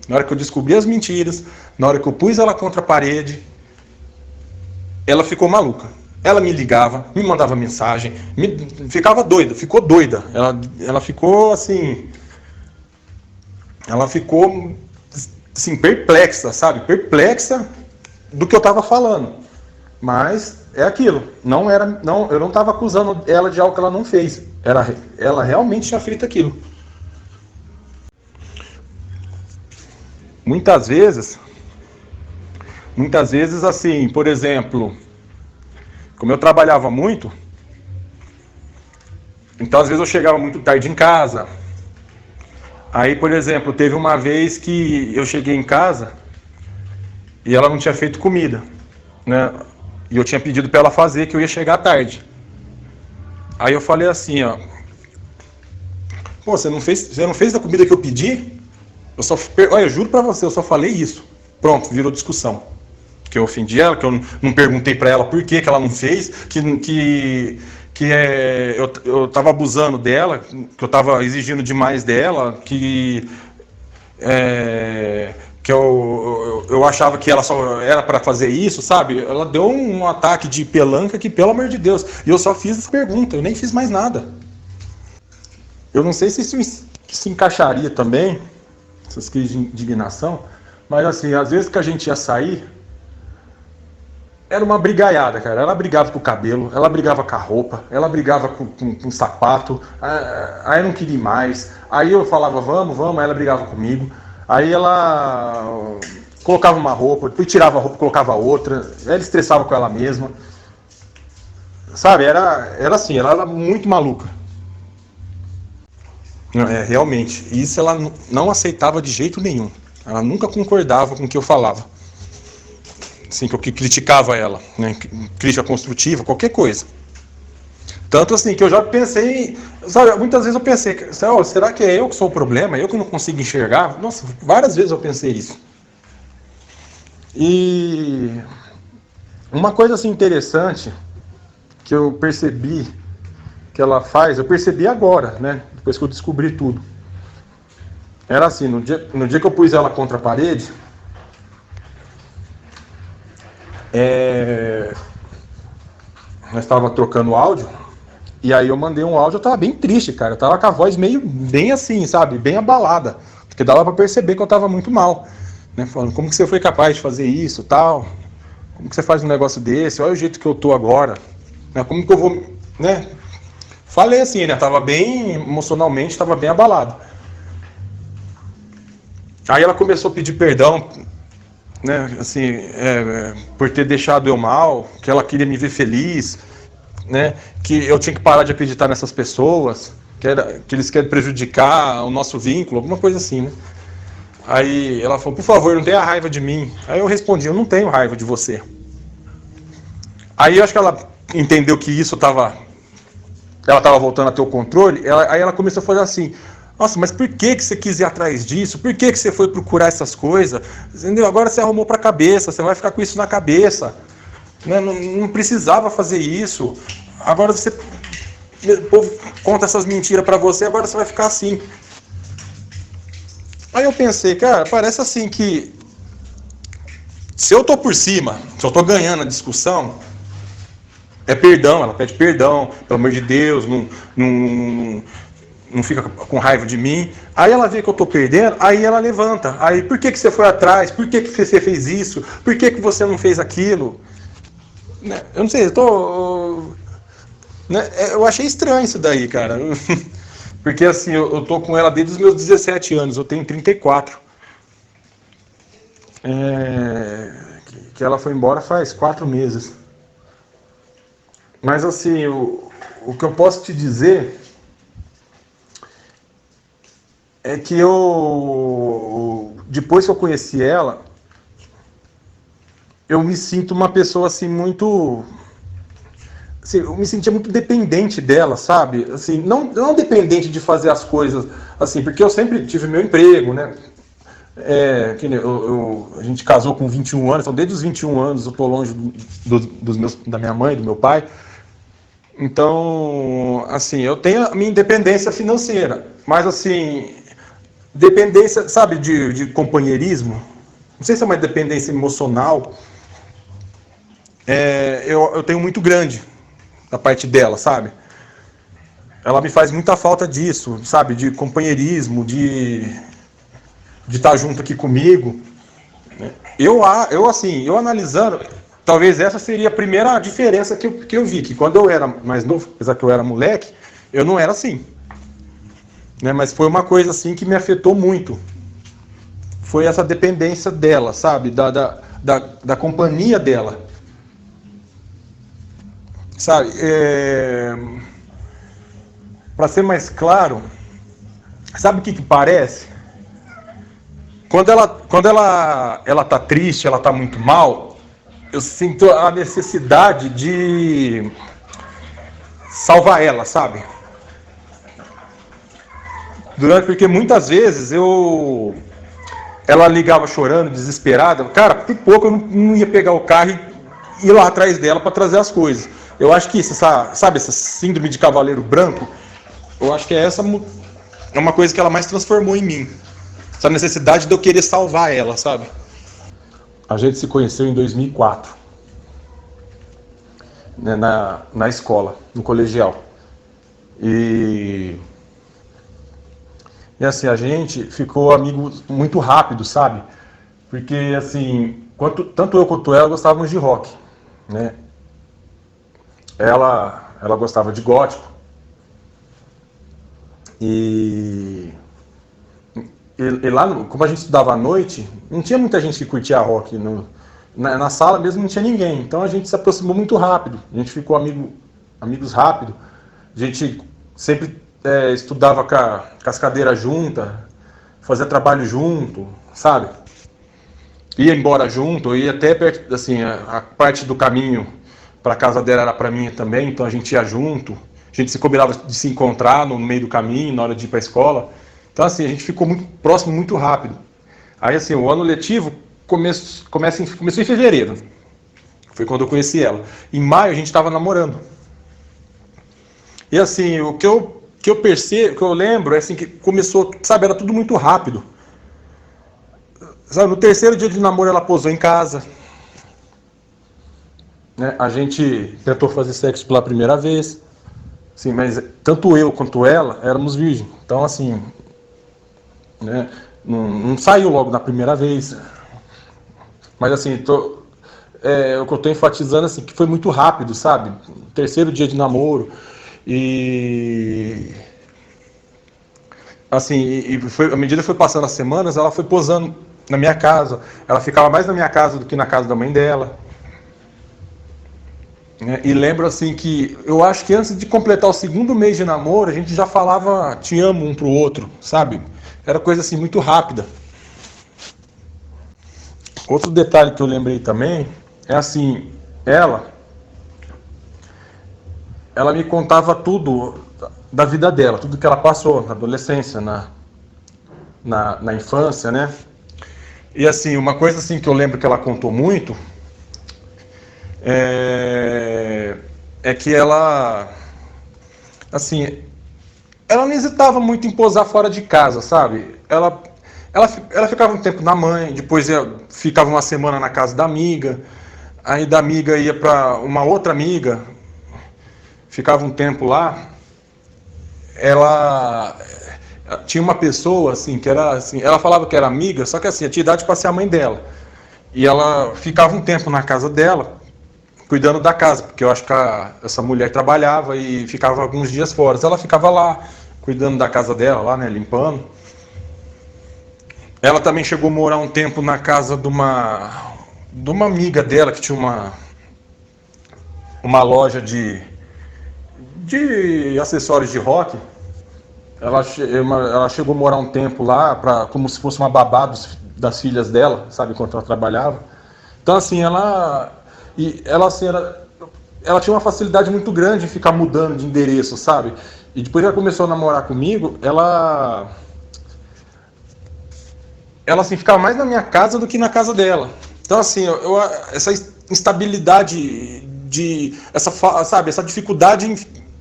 Na hora que eu descobri as mentiras, na hora que eu pus ela contra a parede, ela ficou maluca. Ela me ligava, me mandava mensagem, ficava doida, ficou doida. Ela ficou assim. Ela ficou assim, perplexa, sabe? Perplexa do que eu estava falando. Mas é aquilo. Eu não estava acusando ela de algo que ela não fez. Ela realmente tinha feito aquilo. Muitas vezes, assim, por exemplo, como eu trabalhava muito, então às vezes eu chegava muito tarde em casa. Aí, por exemplo, teve uma vez que eu cheguei em casa e ela não tinha feito comida, né? E eu tinha pedido para ela fazer, que eu ia chegar tarde. Aí eu falei assim, ó, pô, você não fez a comida que eu pedi? Olha, eu juro pra você, eu só falei isso. Pronto, virou discussão. Que eu ofendi ela, que eu não perguntei pra ela por que ela não fez, eu tava abusando dela, que eu tava exigindo demais dela, que eu achava que ela só era pra fazer isso, sabe? Ela deu um ataque de pelanca que, pelo amor de Deus, e eu só fiz essa pergunta, eu nem fiz mais nada. Eu não sei se isso que se encaixaria também, essas crises de indignação, mas assim, às vezes que a gente ia sair, era uma brigaiada, cara. Ela brigava com o cabelo, ela brigava com a roupa, ela brigava com o sapato, aí eu não queria ir mais. Aí eu falava, vamos, aí ela brigava comigo. Aí ela colocava uma roupa, depois tirava a roupa, colocava outra. Ela estressava com ela mesma. Sabe, era assim, ela era muito maluca. Realmente, isso ela não aceitava de jeito nenhum. Ela nunca concordava com o que eu falava. Assim, que eu criticava ela, né? Crítica construtiva, qualquer coisa. Tanto assim que eu já pensei, sabe, muitas vezes eu pensei, será que é eu que sou o problema? Eu que não consigo enxergar? Nossa, várias vezes eu pensei isso. E uma coisa assim interessante que eu percebi que ela faz, eu percebi agora, né? Depois que eu descobri tudo. Era assim, no dia que eu pus ela contra a parede, nós estávamos trocando áudio, e aí eu mandei um áudio, eu tava bem triste, cara. Eu tava com a voz meio, bem assim, sabe? Bem abalada. Porque dava pra perceber que eu tava muito mal. Né? Falando, como que você foi capaz de fazer isso, tal? Como que você faz um negócio desse? Olha o jeito que eu tô agora. Né? Como que eu vou... Né? Falei assim, né? Tava bem, emocionalmente, tava bem abalado. Aí ela começou a pedir perdão, né? Assim, por ter deixado eu mal, que ela queria me ver feliz, né? Que eu tinha que parar de acreditar nessas pessoas, que eles querem prejudicar o nosso vínculo, alguma coisa assim, né? Aí ela falou, por favor, não tenha raiva de mim. Aí eu respondi, eu não tenho raiva de você. Aí eu acho que ela entendeu que ela estava voltando a ter o controle, aí ela começou a fazer assim, nossa, mas por que você quis ir atrás disso? Por que você foi procurar essas coisas? Entendeu? Agora você arrumou para a cabeça, você vai ficar com isso na cabeça. Né? Não precisava fazer isso. Agora você... O povo conta essas mentiras para você, agora você vai ficar assim. Aí eu pensei, cara, parece assim que se eu tô por cima, se eu tô ganhando a discussão, é perdão, ela pede perdão, pelo amor de Deus, não fica com raiva de mim. Aí ela vê que eu tô perdendo, aí ela levanta. Aí, por que você foi atrás? Por que você fez isso? Por que você não fez aquilo? Eu não sei, eu tô... Eu achei estranho isso daí, cara. Porque assim, eu tô com ela desde os meus 17 anos, eu tenho 34. Que ela foi embora faz 4 meses. Mas assim, o que eu posso te dizer é que depois que eu conheci ela, eu me sinto uma pessoa assim muito... Assim, eu me sentia muito dependente dela, sabe? Assim, não dependente de fazer as coisas, assim, porque eu sempre tive meu emprego, né? A gente casou com 21 anos, então desde os 21 anos eu tô longe da minha mãe, do meu pai. Então, assim, eu tenho a minha independência financeira, mas assim, dependência, sabe, de companheirismo, não sei se é uma dependência emocional, eu tenho muito grande da parte dela, sabe? Ela me faz muita falta disso, sabe, de companheirismo, de estar junto aqui comigo. Eu analisando, talvez essa seria a primeira diferença que eu vi, que quando eu era mais novo, apesar que eu era moleque, eu não era assim. Né? Mas foi uma coisa assim que me afetou muito. Foi essa dependência dela, sabe? Da companhia dela. Sabe? Para ser mais claro, sabe o que parece? Quando ela tá triste, ela tá muito mal, eu sinto a necessidade de salvar ela, sabe? Porque muitas vezes ela ligava chorando, desesperada, cara, por pouco eu não ia pegar o carro e ir lá atrás dela para trazer as coisas. Eu acho que isso, sabe, essa síndrome de cavaleiro branco, eu acho que essa é uma coisa que ela mais transformou em mim. Essa necessidade de eu querer salvar ela, sabe? A gente se conheceu em 2004, né, na escola, no colegial. E E assim, a gente ficou amigo muito rápido, sabe? Porque assim, tanto eu quanto ela gostávamos de rock, né? Ela gostava de gótico e, e lá, como a gente estudava à noite, não tinha muita gente que curtia rock. Na sala mesmo não tinha ninguém. Então a gente se aproximou muito rápido. A gente ficou amigos rápido. A gente sempre estudava com as cadeiras juntas, fazia trabalho junto, sabe? Ia embora junto, ia até perto, assim, a parte do caminho para casa dela era para mim também, então a gente ia junto. A gente se combinava de se encontrar no meio do caminho, na hora de ir para a escola. Então, assim, a gente ficou muito próximo muito rápido. Aí, assim, o ano letivo começou em fevereiro. Foi quando eu conheci ela. Em maio, a gente estava namorando. E, assim, o que eu percebo, o que eu lembro, é assim, que começou, sabe, era tudo muito rápido. Sabe, no terceiro dia de namoro, ela posou em casa. Né? A gente tentou fazer sexo pela primeira vez. Sim, mas tanto eu quanto ela éramos virgens. Então, assim, né, não saiu logo na primeira vez. Mas, assim, o que eu estou enfatizando assim, que foi muito rápido, sabe? Terceiro dia de namoro. E. Assim, à medida que foi passando as semanas, ela foi posando na minha casa. Ela ficava mais na minha casa do que na casa da mãe dela. E lembro assim que eu acho que antes de completar o segundo mês de namoro, a gente já falava te amo um pro outro, sabe? Era coisa assim muito rápida. Outro detalhe que eu lembrei também é assim, ela ela me contava tudo da vida dela, tudo que ela passou na adolescência, na infância, né? E assim, uma coisa assim que eu lembro que ela contou muito é, é que assim, ela não hesitava muito em posar fora de casa, sabe? Ela ficava um tempo na mãe, depois ficava uma semana na casa da amiga, aí da amiga ia para uma outra amiga, ficava um tempo lá. Ela tinha uma pessoa assim que era assim, ela falava que era amiga, só que assim, tinha idade para ser a mãe dela. E ela ficava um tempo na casa dela, cuidando da casa, porque eu acho que essa mulher trabalhava e ficava alguns dias fora. Ela ficava lá, cuidando da casa dela, lá, né, limpando. Ela também chegou a morar um tempo na casa de uma amiga dela que tinha uma loja de acessórios de rock. Ela chegou a morar um tempo lá, como se fosse uma babá das filhas dela, sabe, enquanto ela trabalhava. Então, assim, assim, ela tinha uma facilidade muito grande em ficar mudando de endereço, sabe? E depois que ela começou a namorar comigo, ela assim, ficava mais na minha casa do que na casa dela. Então, assim, essa instabilidade sabe, essa dificuldade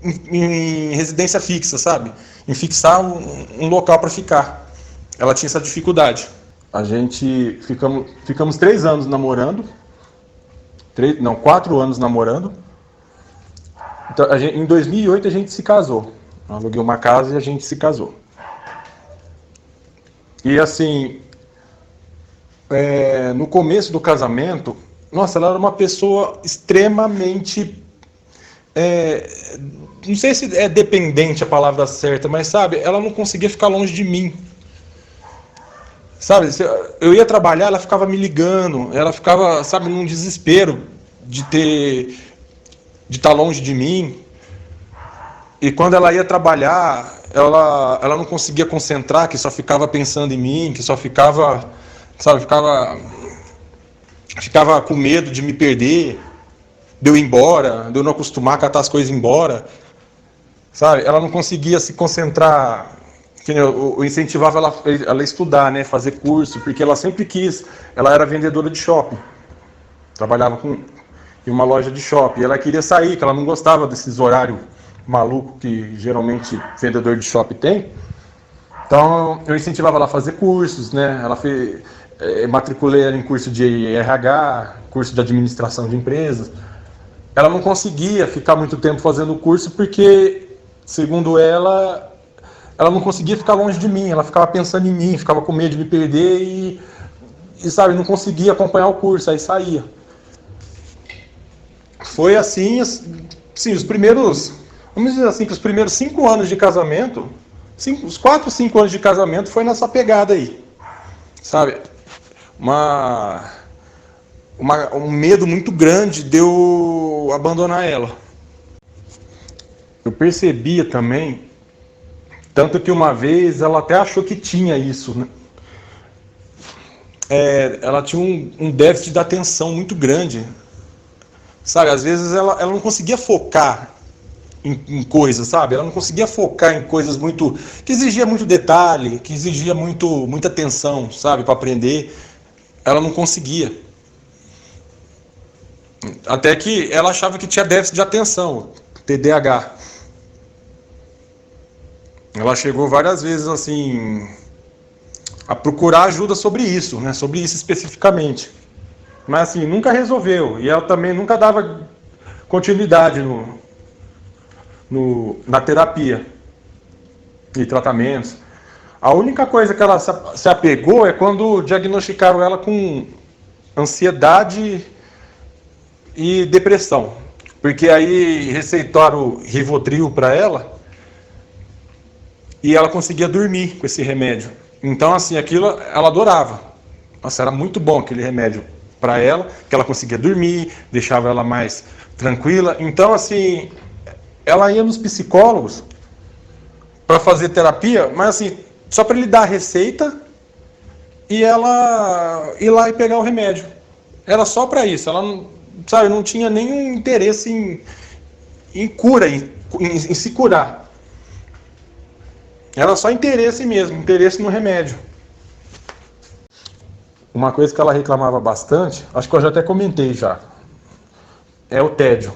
em residência fixa, sabe? Em fixar um local para ficar. Ela tinha essa dificuldade. A gente ficamos 3 anos namorando. 4 anos namorando. Então, em 2008 a gente se casou. Eu aluguei uma casa e a gente se casou. E assim, no começo do casamento, nossa, ela era uma pessoa extremamente, não sei se é dependente a palavra certa, mas sabe, ela não conseguia ficar longe de mim. Sabe, eu ia trabalhar, ela ficava me ligando, ela ficava, sabe, num desespero de estar longe de mim. E quando ela ia trabalhar, ela não conseguia concentrar, que só ficava pensando em mim, que só ficava, sabe, ficava com medo de me perder, de eu ir embora, de eu não acostumar a catar as coisas e ir embora. Sabe, ela não conseguia se concentrar. Eu incentivava ela a estudar, né, fazer curso, porque ela sempre quis. Ela era vendedora de shopping, trabalhava em uma loja de shopping. Ela queria sair, que ela não gostava desses horários malucos que geralmente vendedor de shopping tem. Então eu incentivava ela a fazer cursos, né? Matriculei ela em curso de RH, curso de administração de empresas. Ela não conseguia ficar muito tempo fazendo o curso porque, segundo ela, ela não conseguia ficar longe de mim, ela ficava pensando em mim, ficava com medo de me perder sabe, não conseguia acompanhar o curso, aí saía. Foi assim, assim, os primeiros, vamos dizer assim, que os primeiros 5 anos de casamento, os 4, 5 anos de casamento foi nessa pegada aí, sabe? Uma, um medo muito grande de eu abandonar ela. Eu percebia também, tanto que uma vez ela até achou que tinha isso, né? Ela tinha um déficit de atenção muito grande, sabe? Às vezes ela não conseguia focar em coisas, sabe? Ela não conseguia focar em coisas muito que exigia muito detalhe, que exigia muita atenção, sabe, para aprender. Ela não conseguia. Até que ela achava que tinha déficit de atenção, TDAH. Ela chegou várias vezes assim a procurar ajuda sobre isso, né? Sobre isso especificamente. Mas assim, nunca resolveu. E ela também nunca dava continuidade na terapia e tratamentos. A única coisa que ela se apegou é quando diagnosticaram ela com ansiedade e depressão. Porque aí receitaram Rivotril para ela e ela conseguia dormir com esse remédio. Então, assim, aquilo ela adorava. Nossa, era muito bom aquele remédio para ela, que ela conseguia dormir, deixava ela mais tranquila. Então, assim, ela ia nos psicólogos para fazer terapia, mas assim, só para ele dar a receita e ela ir lá e pegar o remédio. Era só para isso. Ela não, sabe, não tinha nenhum interesse em cura, em se curar. Era só interesse mesmo, interesse no remédio. Uma coisa que ela reclamava bastante, acho que eu já até comentei já, é o tédio.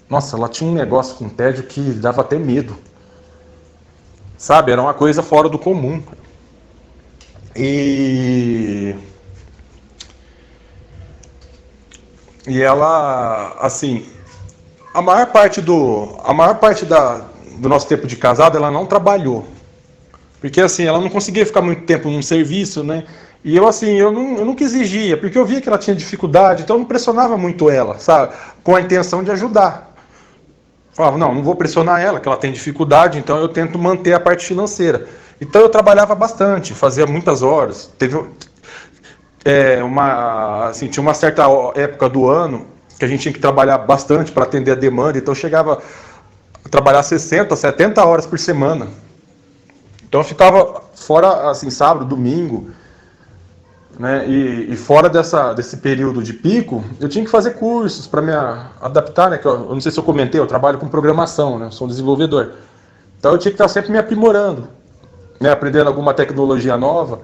Nossa, ela tinha um negócio com tédio que dava até medo. Sabe, era uma coisa fora do comum. E ela, assim, a maior parte do nosso tempo de casado, ela não trabalhou. Porque assim, ela não conseguia ficar muito tempo num serviço, né? E eu assim, eu nunca exigia, porque eu via que ela tinha dificuldade, então eu não pressionava muito ela, sabe? Com a intenção de ajudar. Falava, não vou pressionar ela, que ela tem dificuldade, então eu tento manter a parte financeira. Então eu trabalhava bastante, fazia muitas horas. Teve assim, tinha uma certa época do ano que a gente tinha que trabalhar bastante para atender a demanda, então eu chegava a trabalhar 60, 70 horas por semana. Então eu ficava fora, assim, sábado, domingo, né? E fora desse período de pico, eu tinha que fazer cursos para me adaptar, né? Que eu não sei se eu comentei, eu trabalho com programação, né? Eu sou um desenvolvedor. Então eu tinha que estar sempre me aprimorando, né? Aprendendo alguma tecnologia nova.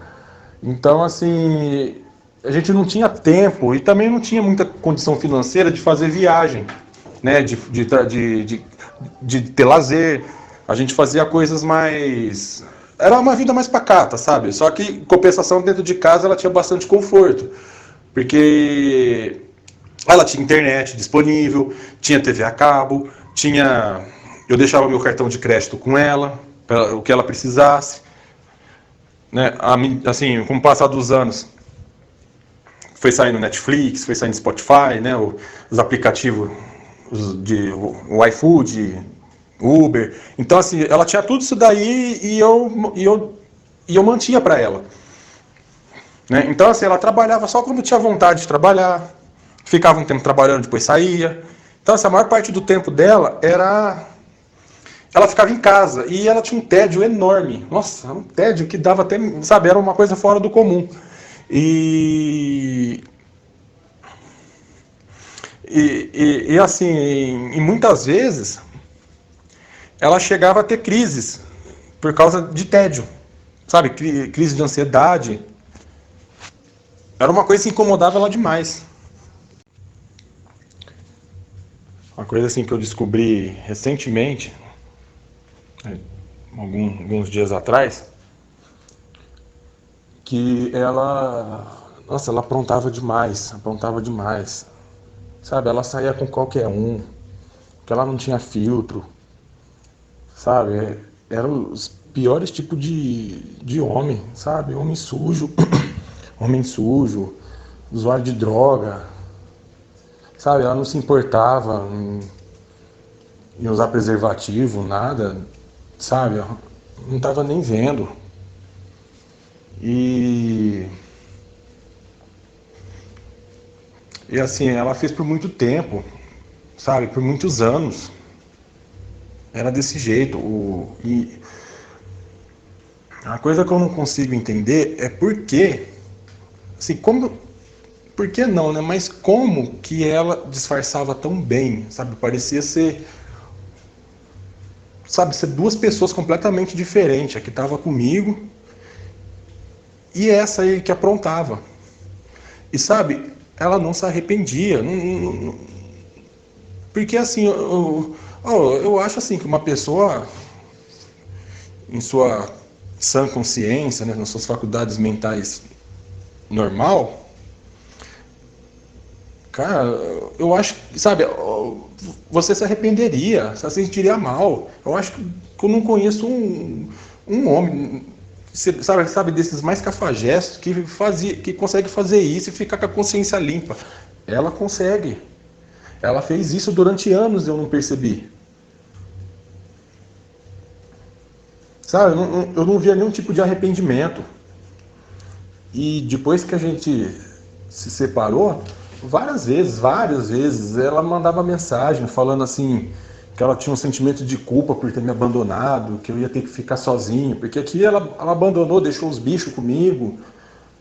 Então, assim, a gente não tinha tempo e também não tinha muita condição financeira de fazer viagem, né? De ter lazer. A gente fazia coisas mais... Era uma vida mais pacata, sabe? Só que, em compensação, dentro de casa ela tinha bastante conforto. Porque ela tinha internet disponível, tinha TV a cabo, tinha... Eu deixava meu cartão de crédito com ela, o que ela precisasse. Né? Assim, com o passar dos anos, foi saindo Netflix, foi saindo Spotify, né? Os aplicativos o iFood, Uber. Então, assim, ela tinha tudo isso daí e eu mantinha para ela. Né? Então, assim, ela trabalhava só quando tinha vontade de trabalhar, ficava um tempo trabalhando, depois saía. Então, assim, a maior parte do tempo dela ela ficava em casa e ela tinha um tédio enorme. Nossa, um tédio que dava até, sabe, era uma coisa fora do comum. E assim, e muitas vezes ela chegava a ter crises por causa de tédio, sabe? Crise de ansiedade. Era uma coisa que incomodava ela demais. Uma coisa assim que eu descobri recentemente, alguns dias atrás, que nossa, ela aprontava demais, sabe? Ela saía com qualquer um, que ela não tinha filtro, sabe? Eram os piores tipos de homem, sabe? Homem sujo, homem sujo, usuário de droga, sabe? Ela não se importava em usar preservativo, nada, sabe? Ela não estava nem vendo. E assim, ela fez por muito tempo, sabe? Por muitos anos. Era desse jeito. E a coisa que eu não consigo entender é por que, assim, por que não, né? Mas como que ela disfarçava tão bem, sabe? Parecia ser, sabe, ser duas pessoas completamente diferentes. A que estava comigo e essa aí que aprontava. E sabe, ela não se arrependia. Porque assim, eu acho assim que uma pessoa em sua sã consciência, né, nas suas faculdades mentais normal, cara, eu acho que, sabe, você se arrependeria, você se sentiria mal. Eu acho que eu não conheço um homem, sabe, desses mais cafajestos que consegue fazer isso e ficar com a consciência limpa. Ela consegue. Ela fez isso durante anos e eu não percebi. Sabe, eu não via nenhum tipo de arrependimento. E depois que a gente se separou, várias vezes, ela mandava mensagem falando assim, que ela tinha um sentimento de culpa por ter me abandonado, que eu ia ter que ficar sozinho, porque aqui ela abandonou, deixou os bichos comigo,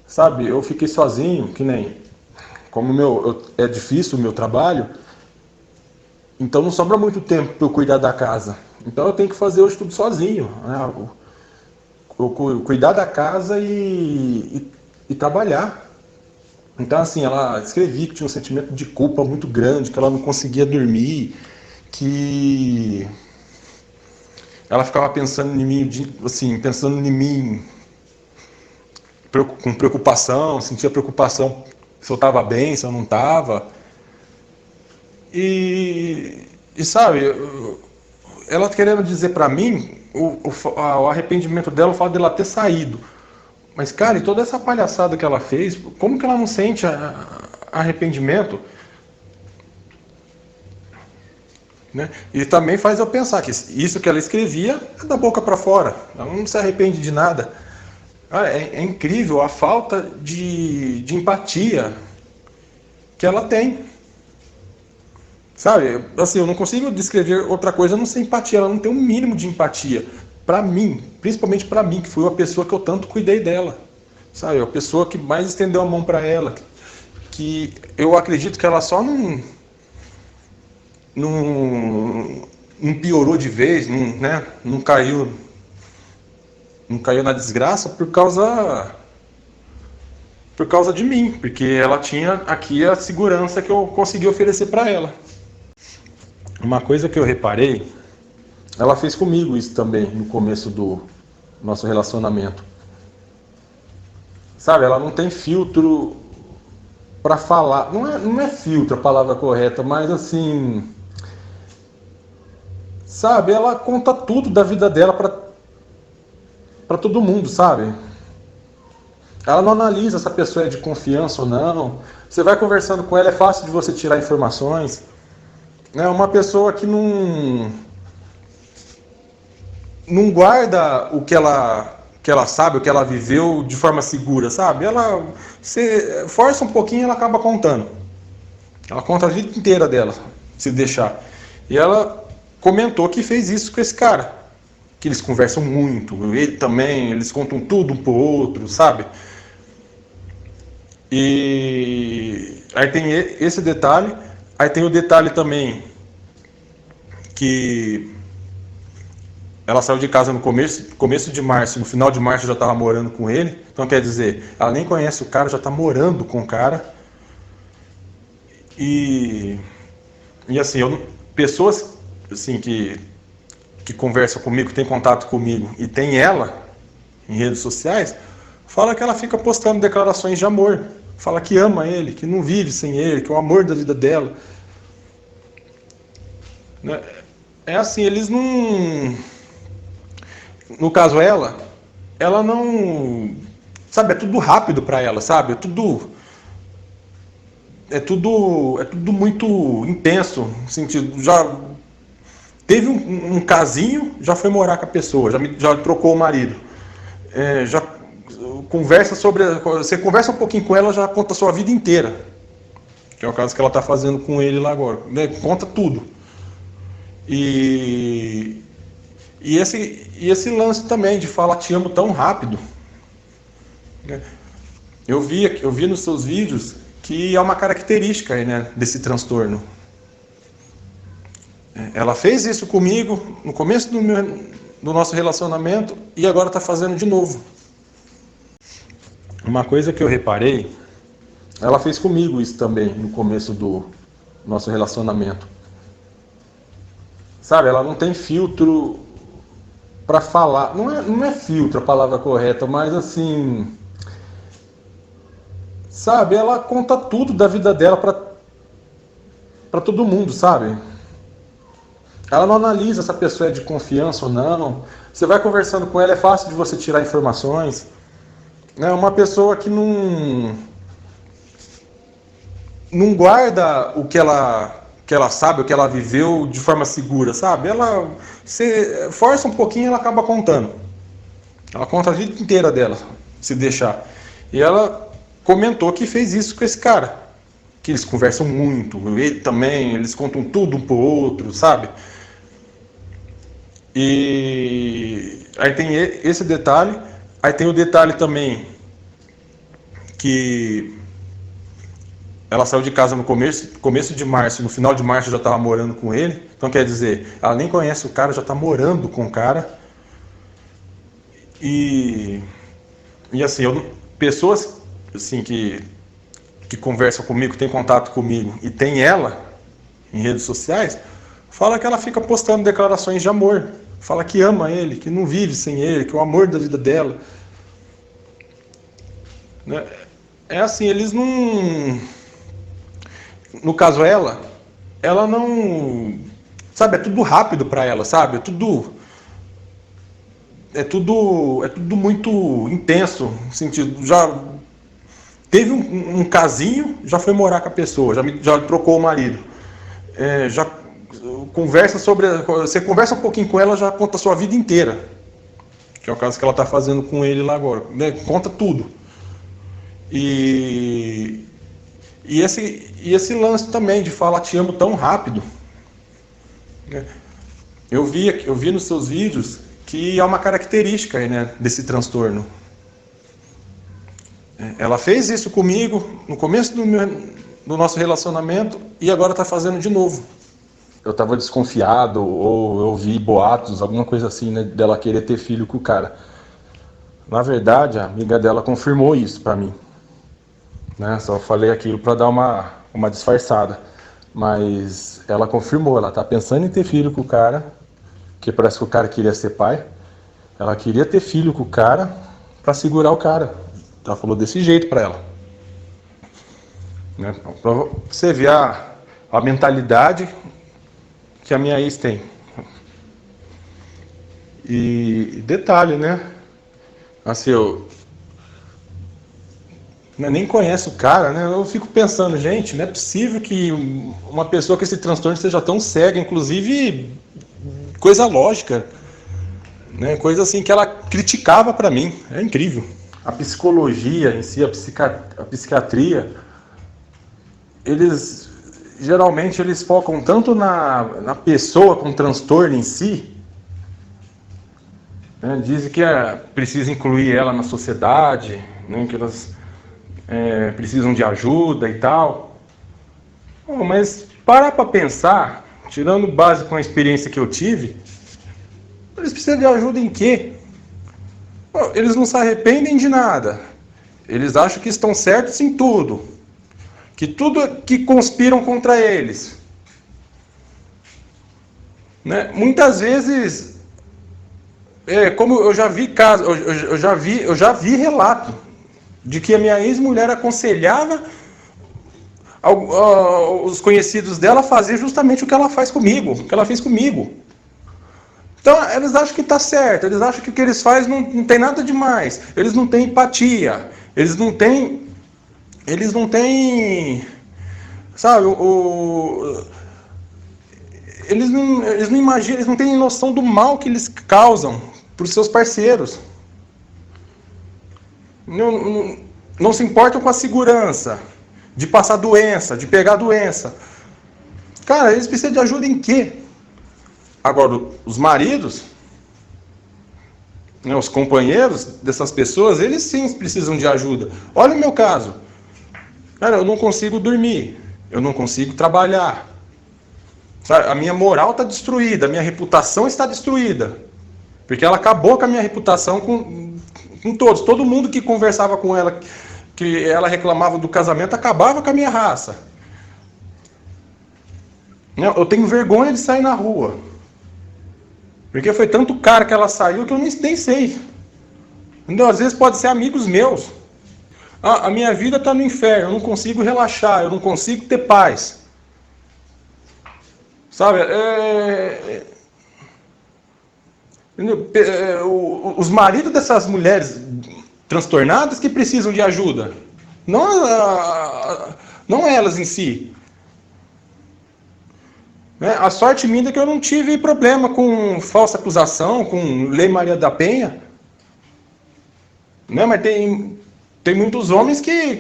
sabe? Eu fiquei sozinho, que nem, como é difícil o meu trabalho, então não sobra muito tempo para eu cuidar da casa. Então eu tenho que fazer hoje tudo sozinho, né? Cuidar da casa e trabalhar. Então, assim, ela escrevia que tinha um sentimento de culpa muito grande, que ela não conseguia dormir, que ela ficava pensando em mim, assim, pensando em mim com preocupação, sentia preocupação se eu estava bem, se eu não estava. E sabe, ela querendo dizer para mim o arrependimento dela, o fato dela ter saído. Mas, cara, e toda essa palhaçada que ela fez, como que ela não sente arrependimento? Né? E também faz eu pensar que isso que ela escrevia é da boca para fora. Ela não se arrepende de nada. É incrível a falta de empatia que ela tem. Sabe? Assim, eu não consigo descrever outra coisa a não ser empatia. Ela não tem um mínimo de empatia. Para mim, principalmente para mim, que fui a pessoa que eu tanto cuidei dela. Sabe? A pessoa que mais estendeu a mão para ela. Que eu acredito que ela só não piorou de vez, né? Não caiu na desgraça por causa de mim, porque ela tinha aqui a segurança que eu consegui oferecer para ela. Uma coisa que eu reparei, ela fez comigo isso também no começo do nosso relacionamento. Sabe, ela não tem filtro para falar. Não é filtro a palavra correta, mas assim, sabe, ela conta tudo da vida dela para todo mundo, sabe? Ela não analisa se a pessoa é de confiança ou não. Você vai conversando com ela, é fácil de você tirar informações. É uma pessoa que não guarda que ela sabe, o que ela viveu de forma segura, sabe? Você força um pouquinho e ela acaba contando. Ela conta a vida inteira dela, se deixar. E ela comentou que fez isso com esse cara. Que eles conversam muito, ele também, eles contam tudo um pro outro, sabe? E aí tem esse detalhe, aí tem o detalhe também que ela saiu de casa no começo de março, no final de março já estava morando com ele. Então quer dizer, ela nem conhece o cara, já está morando com o cara. E assim, pessoas assim que conversam comigo, que tem contato comigo e tem ela em redes sociais, fala que ela fica postando declarações de amor. Fala que ama ele, que não vive sem ele, que é o amor da vida dela. É assim, eles não... no caso ela não, sabe, é tudo rápido para ela, sabe? É tudo muito intenso, no sentido, já teve um casinho, já foi morar com a pessoa, já trocou o marido. Já você conversa um pouquinho com ela, já conta a sua vida inteira, que é o caso que ela está fazendo com ele lá agora, né? Conta tudo. E, e esse lance também de falar te amo tão rápido, né? Eu vi nos seus vídeos que é uma característica aí, né, desse transtorno. Ela fez isso comigo no começo do nosso relacionamento e agora está fazendo de novo. Uma coisa que eu reparei, ela fez comigo isso também no começo do nosso relacionamento. Sabe, ela não tem filtro para falar. Não é filtro a palavra correta, mas assim, sabe, ela conta tudo da vida dela para todo mundo, sabe? Ela não analisa se a pessoa é de confiança ou não. Você vai conversando com ela, é fácil de você tirar informações. É uma pessoa que não guarda o que ela sabe, o que ela viveu de forma segura, sabe? Você força um pouquinho e ela acaba contando. Ela conta a vida inteira dela, se deixar. E ela comentou que fez isso com esse cara. Que eles conversam muito, ele também, eles contam tudo um pro outro, sabe? E aí tem esse detalhe. Aí tem o detalhe também que ela saiu de casa no começo de março, no final de março já estava morando com ele. Então quer dizer, ela nem conhece o cara, já está morando com o cara. E assim, pessoas assim que conversam comigo, têm contato comigo e tem ela em redes sociais, fala que ela fica postando declarações de amor. Fala que ama ele, que não vive sem ele, que é o amor da vida dela. Né? É assim, eles não... No caso ela não... Sabe, é tudo rápido para ela, sabe? É tudo muito intenso, no sentido, já teve um casinho, já foi morar com a pessoa, já trocou o marido. Já você conversa um pouquinho com ela, já conta a sua vida inteira, que é o caso que ela está fazendo com ele lá agora, né? Conta tudo. E esse lance também de falar te amo tão rápido, né? Eu vi nos seus vídeos que é uma característica aí, né, desse transtorno. Ela fez isso comigo no começo do nosso relacionamento e agora está fazendo de novo. Eu estava desconfiado, ou eu ouvi boatos, alguma coisa assim, né, dela querer ter filho com o cara. Na verdade, a amiga dela confirmou isso para mim, né? Só falei aquilo para dar uma disfarçada. Mas ela confirmou, ela tá pensando em ter filho com o cara, que parece que o cara queria ser pai. Ela queria ter filho com o cara para segurar o cara. Ela falou desse jeito para ela. Né? Pra você ver a mentalidade que a minha ex tem. E detalhe, né? Assim, eu nem conheço o cara, né? Eu fico pensando, gente, não é possível que uma pessoa com esse transtorno seja tão cega, inclusive coisa lógica, né? Coisa assim que ela criticava pra mim. É incrível. A psicologia em si, a psiquiatria, geralmente eles focam tanto na pessoa com transtorno em si, né? Dizem que precisa incluir ela na sociedade, né? Que elas precisam de ajuda e tal. Mas parar para pensar, tirando base com a experiência que eu tive, eles precisam de ajuda em quê? Eles não se arrependem de nada. Eles acham que estão certos em tudo. Que tudo que conspiram contra eles. Né? Muitas vezes, como eu já vi casos, eu já vi relato de que a minha ex-mulher aconselhava os conhecidos dela a fazer justamente o que ela faz comigo, o que ela fez comigo. Então, eles acham que está certo, eles acham que o que eles fazem não tem nada demais, eles não têm empatia, eles não têm, sabe, eles não imaginam, eles não têm noção do mal que eles causam para os seus parceiros. Não se importam com a segurança, de passar doença, de pegar doença. Cara, eles precisam de ajuda em quê? Agora, os maridos, né, os companheiros dessas pessoas, eles sim precisam de ajuda. Olha o meu caso. Cara, eu não consigo dormir, eu não consigo trabalhar. Sabe? A minha moral está destruída, a minha reputação está destruída. Porque ela acabou com a minha reputação com todos. Todo mundo que conversava com ela, que ela reclamava do casamento, acabava com a minha raça. Eu tenho vergonha de sair na rua. Porque foi tanto cara que ela saiu que eu nem sei. Entendeu? Às vezes pode ser amigos meus. A minha vida está no inferno, eu não consigo relaxar, eu não consigo ter paz. Sabe? Os maridos dessas mulheres transtornadas que precisam de ajuda. Não elas em si. A sorte minha é que eu não tive problema com falsa acusação, com Lei Maria da Penha. Mas tem muitos homens que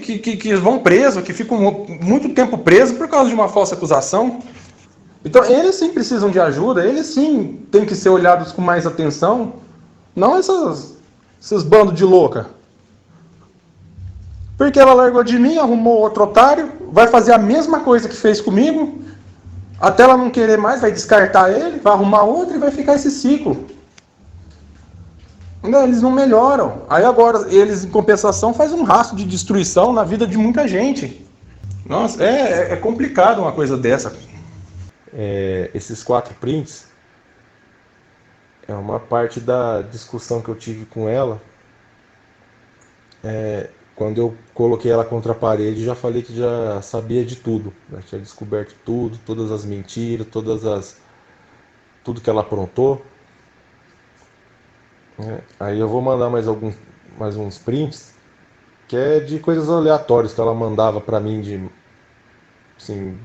vão presos, que ficam muito tempo presos por causa de uma falsa acusação. Então, eles sim precisam de ajuda, eles sim têm que ser olhados com mais atenção, não esses bandos de louca. Porque ela largou de mim, arrumou outro otário, vai fazer a mesma coisa que fez comigo, até ela não querer mais, vai descartar ele, vai arrumar outro e vai ficar esse ciclo. Eles não melhoram. Aí agora, eles em compensação fazem um rastro de destruição na vida de muita gente. Nossa, é complicado uma coisa dessa. Esses 4 prints é uma parte da discussão que eu tive com ela. Quando eu coloquei ela contra a parede, já falei que já sabia de tudo. Já tinha descoberto tudo, todas as mentiras, tudo que ela aprontou. Aí eu vou mandar mais uns prints, que é de coisas aleatórias que ela mandava pra mim assim,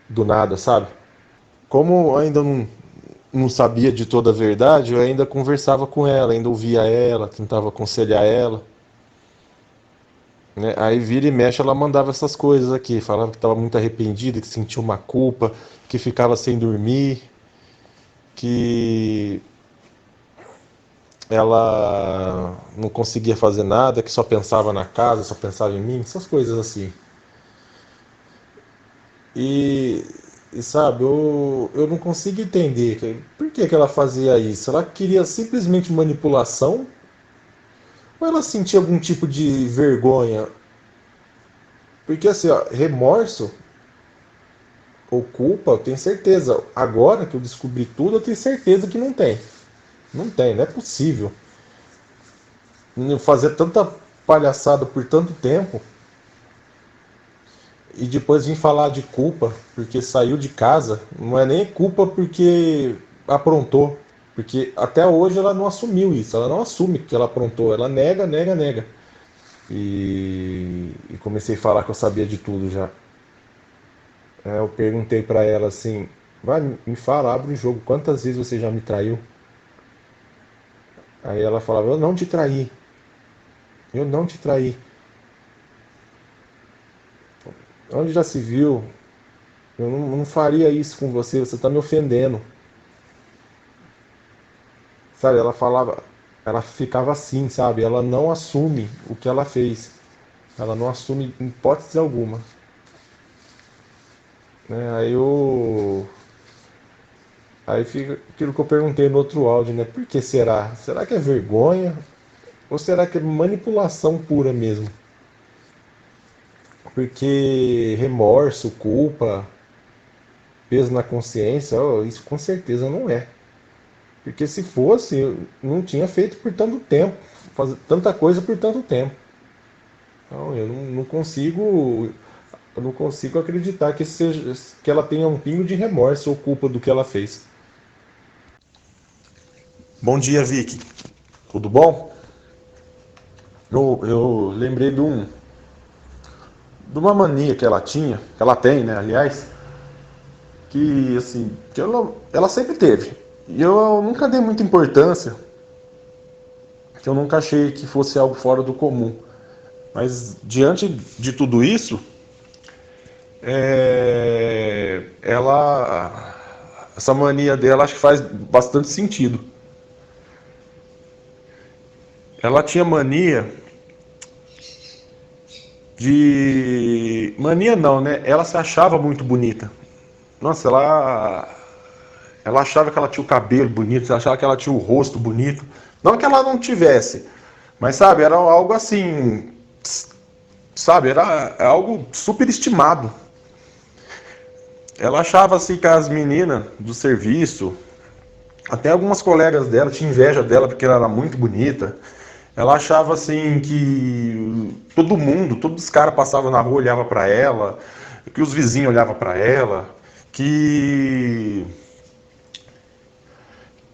do nada, sabe? Como eu ainda não sabia de toda a verdade, eu ainda conversava com ela, ainda ouvia ela, tentava aconselhar ela. Aí vira e mexe ela mandava essas coisas aqui, falava que estava muito arrependida, que sentia uma culpa, que ficava sem dormir, que ela não conseguia fazer nada, que só pensava na casa, só pensava em mim, essas coisas assim. E sabe, eu não consigo entender por que ela fazia isso. Ela queria simplesmente manipulação? Ou ela sentia algum tipo de vergonha? Porque assim, ó, remorso ou culpa, eu tenho certeza. Agora que eu descobri tudo, eu tenho certeza que não tem. Não tem, não é possível. Fazer tanta palhaçada por tanto tempo e depois vir falar de culpa porque saiu de casa. Não é nem culpa porque aprontou. Porque até hoje ela não assumiu isso. Ela não assume que ela aprontou. Ela nega, nega, nega. E comecei a falar que eu sabia de tudo já. Eu perguntei pra ela assim: vai, me fala, abre o jogo, quantas vezes você já me traiu? Aí ela falava: eu não te traí. Eu não te traí. Onde já se viu? Eu não faria isso com você, você está me ofendendo. Sabe, ela ficava assim, sabe? Ela não assume o que ela fez. Ela não assume em hipótese alguma. Aí fica aquilo que eu perguntei no outro áudio, né? Por que será? Será que é vergonha? Ou será que é manipulação pura mesmo? Porque remorso, culpa, peso na consciência, isso com certeza não é. Porque se fosse, eu não tinha feito por tanto tempo, fazer tanta coisa por tanto tempo. Então, eu não consigo acreditar que ela tenha um pingo de remorso ou culpa do que ela fez. Bom dia, Vicky. Tudo bom? Eu lembrei de uma mania que ela tinha, que ela tem, né, aliás, que assim, que ela sempre teve. E eu nunca dei muita importância, que eu nunca achei que fosse algo fora do comum. Mas diante de tudo isso, essa mania dela acho que faz bastante sentido. Ela tinha mania de. Mania não, né? Ela se achava muito bonita. Nossa, ela achava que ela tinha o cabelo bonito, ela achava que ela tinha o rosto bonito. Não que ela não tivesse, mas sabe, era algo assim, sabe, era algo superestimado. Ela achava assim que as meninas do serviço, até algumas colegas dela, tinham inveja dela porque ela era muito bonita. Ela achava assim que todo mundo, todos os caras passavam na rua olhava para ela, que os vizinhos olhavam para ela, que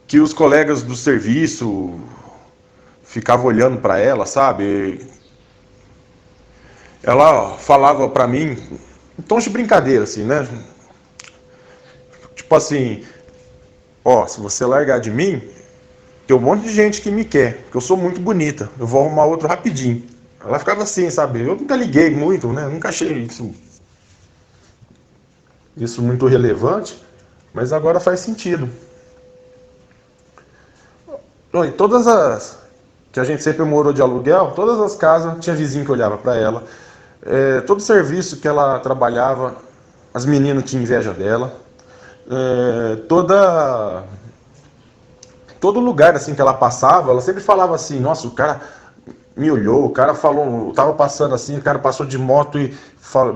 que os colegas do serviço ficavam olhando para ela, sabe? Ela falava para mim, em tons de brincadeira, assim, né? Tipo assim, ó, se você largar de mim, tem um monte de gente que me quer, porque eu sou muito bonita, eu vou arrumar outro rapidinho. Ela ficava assim, sabe? Eu nunca liguei muito, né? Nunca achei isso muito relevante, mas agora faz sentido. E todas as que a gente sempre morou de aluguel, todas as casas tinha vizinho que olhava para ela. Todo serviço que ela trabalhava, as meninas tinham inveja dela. Todo lugar assim que ela passava, ela sempre falava assim: Nossa, o cara me olhou, o cara falou, eu tava passando assim, o cara passou de moto e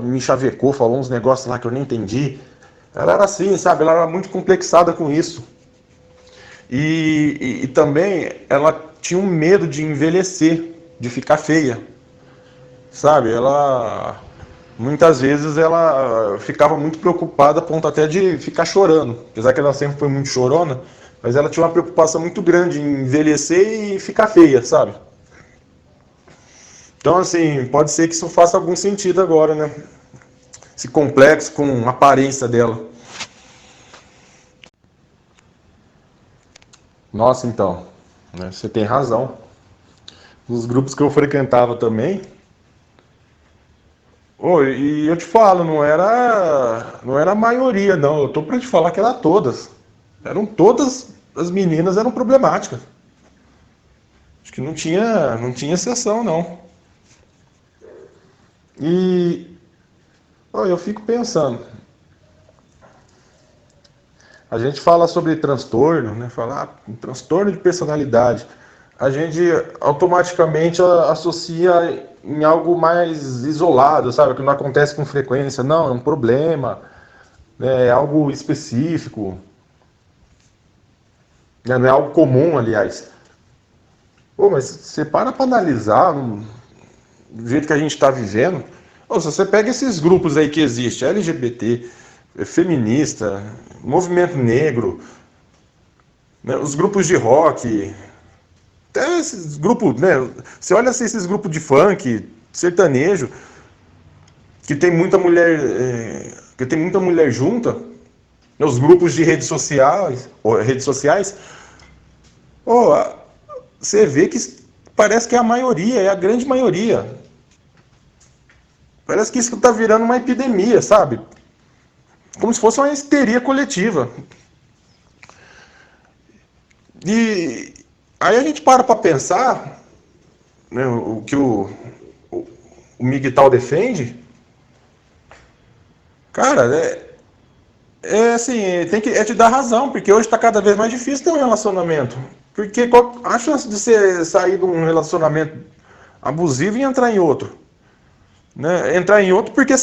me chavecou, falou uns negócios lá que eu nem entendi. Ela era assim, sabe? Ela era muito complexada com isso. E também ela tinha um medo de envelhecer, de ficar feia, sabe? Ela muitas vezes ela ficava muito preocupada a ponto até de ficar chorando, apesar que ela sempre foi muito chorona, mas ela tinha uma preocupação muito grande em envelhecer e ficar feia, sabe? Então assim, pode ser que isso faça algum sentido agora, né? Esse complexo com a aparência dela. Nossa, então, né, você tem razão. Nos grupos que eu frequentava também, e eu te falo, não era a maioria, não. Eu tô pra te falar que era todas. Eram todas as meninas eram problemáticas. Acho que não tinha exceção, não. E eu fico pensando, a gente fala sobre transtorno, né? Falar um transtorno de personalidade. A gente automaticamente associa em algo mais isolado, sabe? Que não acontece com frequência. Não, é um problema, né? É algo específico, né? Não é algo comum, aliás. Pô, mas você para analisar do jeito que a gente está vivendo. Se você pega esses grupos aí que existem, LGBT, feminista, movimento negro, né? Os grupos de rock, até esses grupos, né? Você olha assim, esses grupos de funk, sertanejo, que tem muita mulher junta, né? Os grupos de redes sociais, oh, você vê que parece que é a maioria, é a grande maioria. Parece que isso está virando uma epidemia, sabe? Como se fosse uma histeria coletiva. E aí a gente para pensar, né, o que o Miguel defende. Cara, assim, é te dar razão, porque hoje está cada vez mais difícil ter um relacionamento. Porque qual a chance de você sair de um relacionamento abusivo e entrar em outro? Né? Entrar em outro porque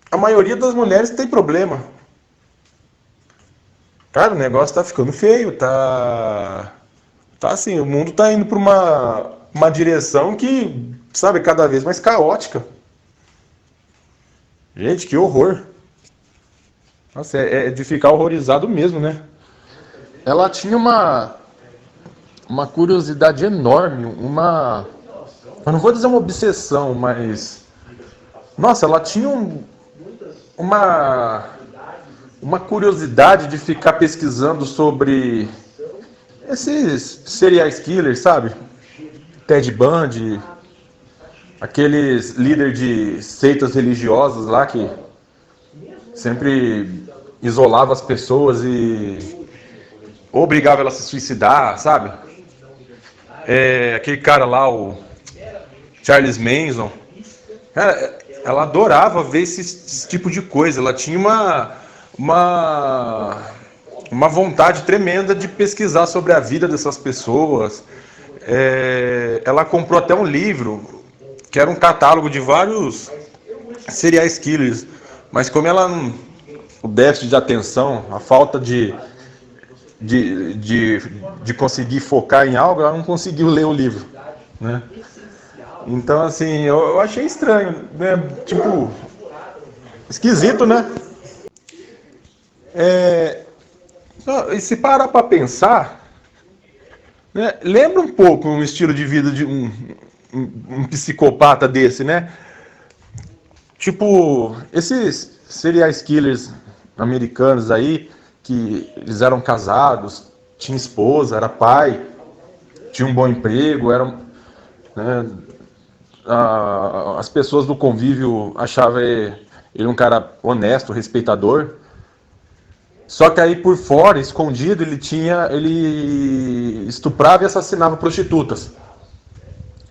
a maioria das mulheres tem problema. Cara, o negócio tá ficando feio, tá assim, o mundo tá indo para uma direção que, sabe, cada vez mais caótica. Gente, que horror. Nossa, é de ficar horrorizado mesmo, né? Ela tinha uma curiosidade enorme, eu não vou dizer uma obsessão, mas nossa, ela tinha uma uma curiosidade de ficar pesquisando sobre esses serial killers, sabe? Ted Bundy, aqueles líderes de seitas religiosas lá que sempre isolava as pessoas e obrigava elas a se suicidar, sabe? Aquele cara lá, o Charles Manson. Cara, ela adorava ver esse tipo de coisa. Ela tinha uma, uma vontade tremenda de pesquisar sobre a vida dessas pessoas. Ela comprou até um livro que era um catálogo de vários serial killers, mas como ela o déficit de atenção, a falta de conseguir focar em algo, ela não conseguiu ler o livro, né? Então, assim, eu achei estranho, né? Tipo, esquisito, né? E se parar pra pensar, né, lembra um pouco um estilo de vida de um psicopata desse, né? Tipo, esses serial killers americanos aí, que eles eram casados, tinha esposa, era pai, tinha um bom emprego, eram, né, as pessoas do convívio achavam ele um cara honesto, respeitador. Só que aí por fora, escondido, ele estuprava e assassinava prostitutas.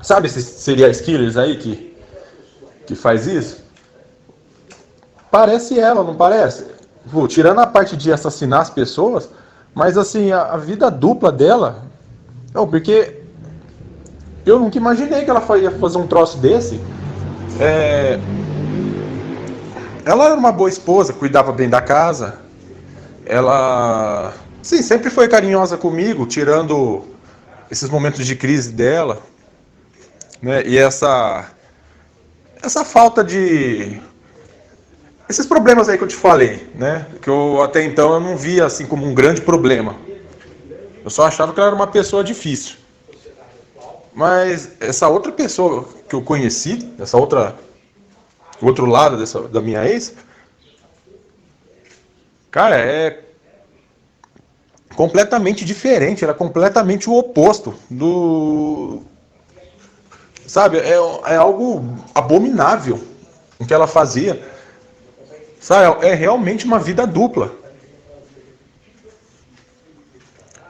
Sabe esses serial killers aí que faz isso? Parece ela, não parece? Pô, tirando a parte de assassinar as pessoas, mas assim, a vida dupla dela. Não, porque eu nunca imaginei que ela ia fazer um troço desse. Ela era uma boa esposa, cuidava bem da casa. Ela, sim, sempre foi carinhosa comigo, tirando esses momentos de crise dela, né? E essa falta de esses problemas aí que eu te falei, né? Que eu até então eu não via assim como um grande problema. Eu só achava que ela era uma pessoa difícil. Mas essa outra pessoa que eu conheci, outro lado da minha ex, cara, é completamente diferente, era completamente o oposto do. Sabe, é algo abominável o que ela fazia. Sabe, é realmente uma vida dupla.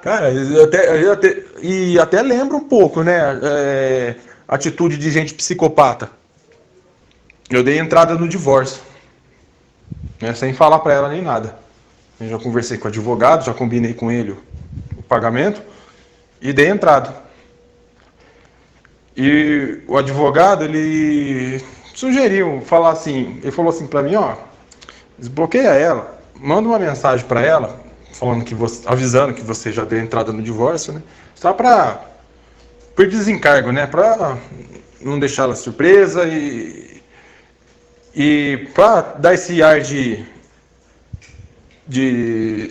Cara, e até lembra um pouco, né? Atitude de gente psicopata. Eu dei entrada no divórcio, né, sem falar pra ela nem nada. Eu já conversei com o advogado, já combinei com ele o pagamento e dei entrada. E o advogado, ele sugeriu falar assim, ele falou assim pra mim, ó, desbloqueia ela, manda uma mensagem pra ela, falando que avisando que você já deu entrada no divórcio, né? Só por desencargo, né? Pra não deixar ela surpresa e pra dar esse ar de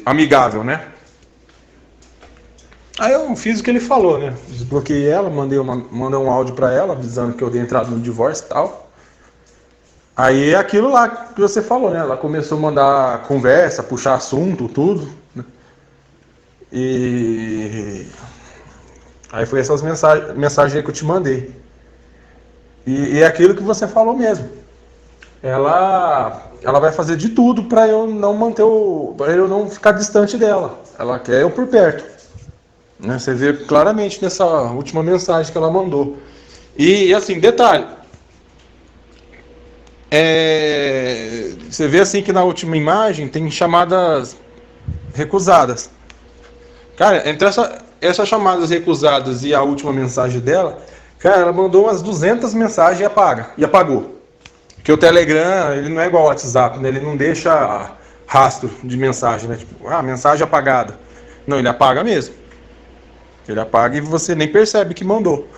amigável, né? Aí eu fiz o que ele falou, né? Desbloqueei ela, mandei um áudio pra ela, avisando que eu dei entrada no divórcio e tal. Aí é aquilo lá que você falou, né? Ela começou a mandar conversa, puxar assunto, tudo, né? E aí foi essas mensagens aí que eu te mandei. E é aquilo que você falou mesmo. Ela vai fazer de tudo para eu não para eu não ficar distante dela. Ela quer eu por perto, né? Você vê claramente nessa última mensagem que ela mandou. E assim, detalhe, você vê assim que na última imagem tem chamadas recusadas. Cara, entre essas chamadas recusadas e a última mensagem dela, cara, ela mandou umas 200 mensagens e apagou. Porque o Telegram, ele não é igual ao WhatsApp, né? Ele não deixa rastro de mensagem, né? Tipo, mensagem apagada. Não, ele apaga mesmo. Ele apaga e você nem percebe que mandou.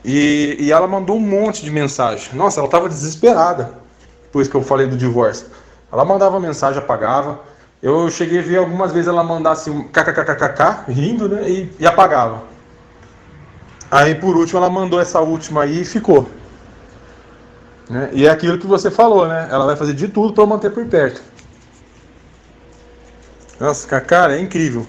E ela mandou um monte de mensagem. Nossa, ela estava desesperada depois que eu falei do divórcio. Ela mandava mensagem, apagava. Eu cheguei a ver algumas vezes ela mandar assim, kkkk, rindo, né? E apagava. Aí por último ela mandou essa última aí e ficou. Né? E é aquilo que você falou, né? Ela vai fazer de tudo para manter por perto. Nossa, cara, é incrível.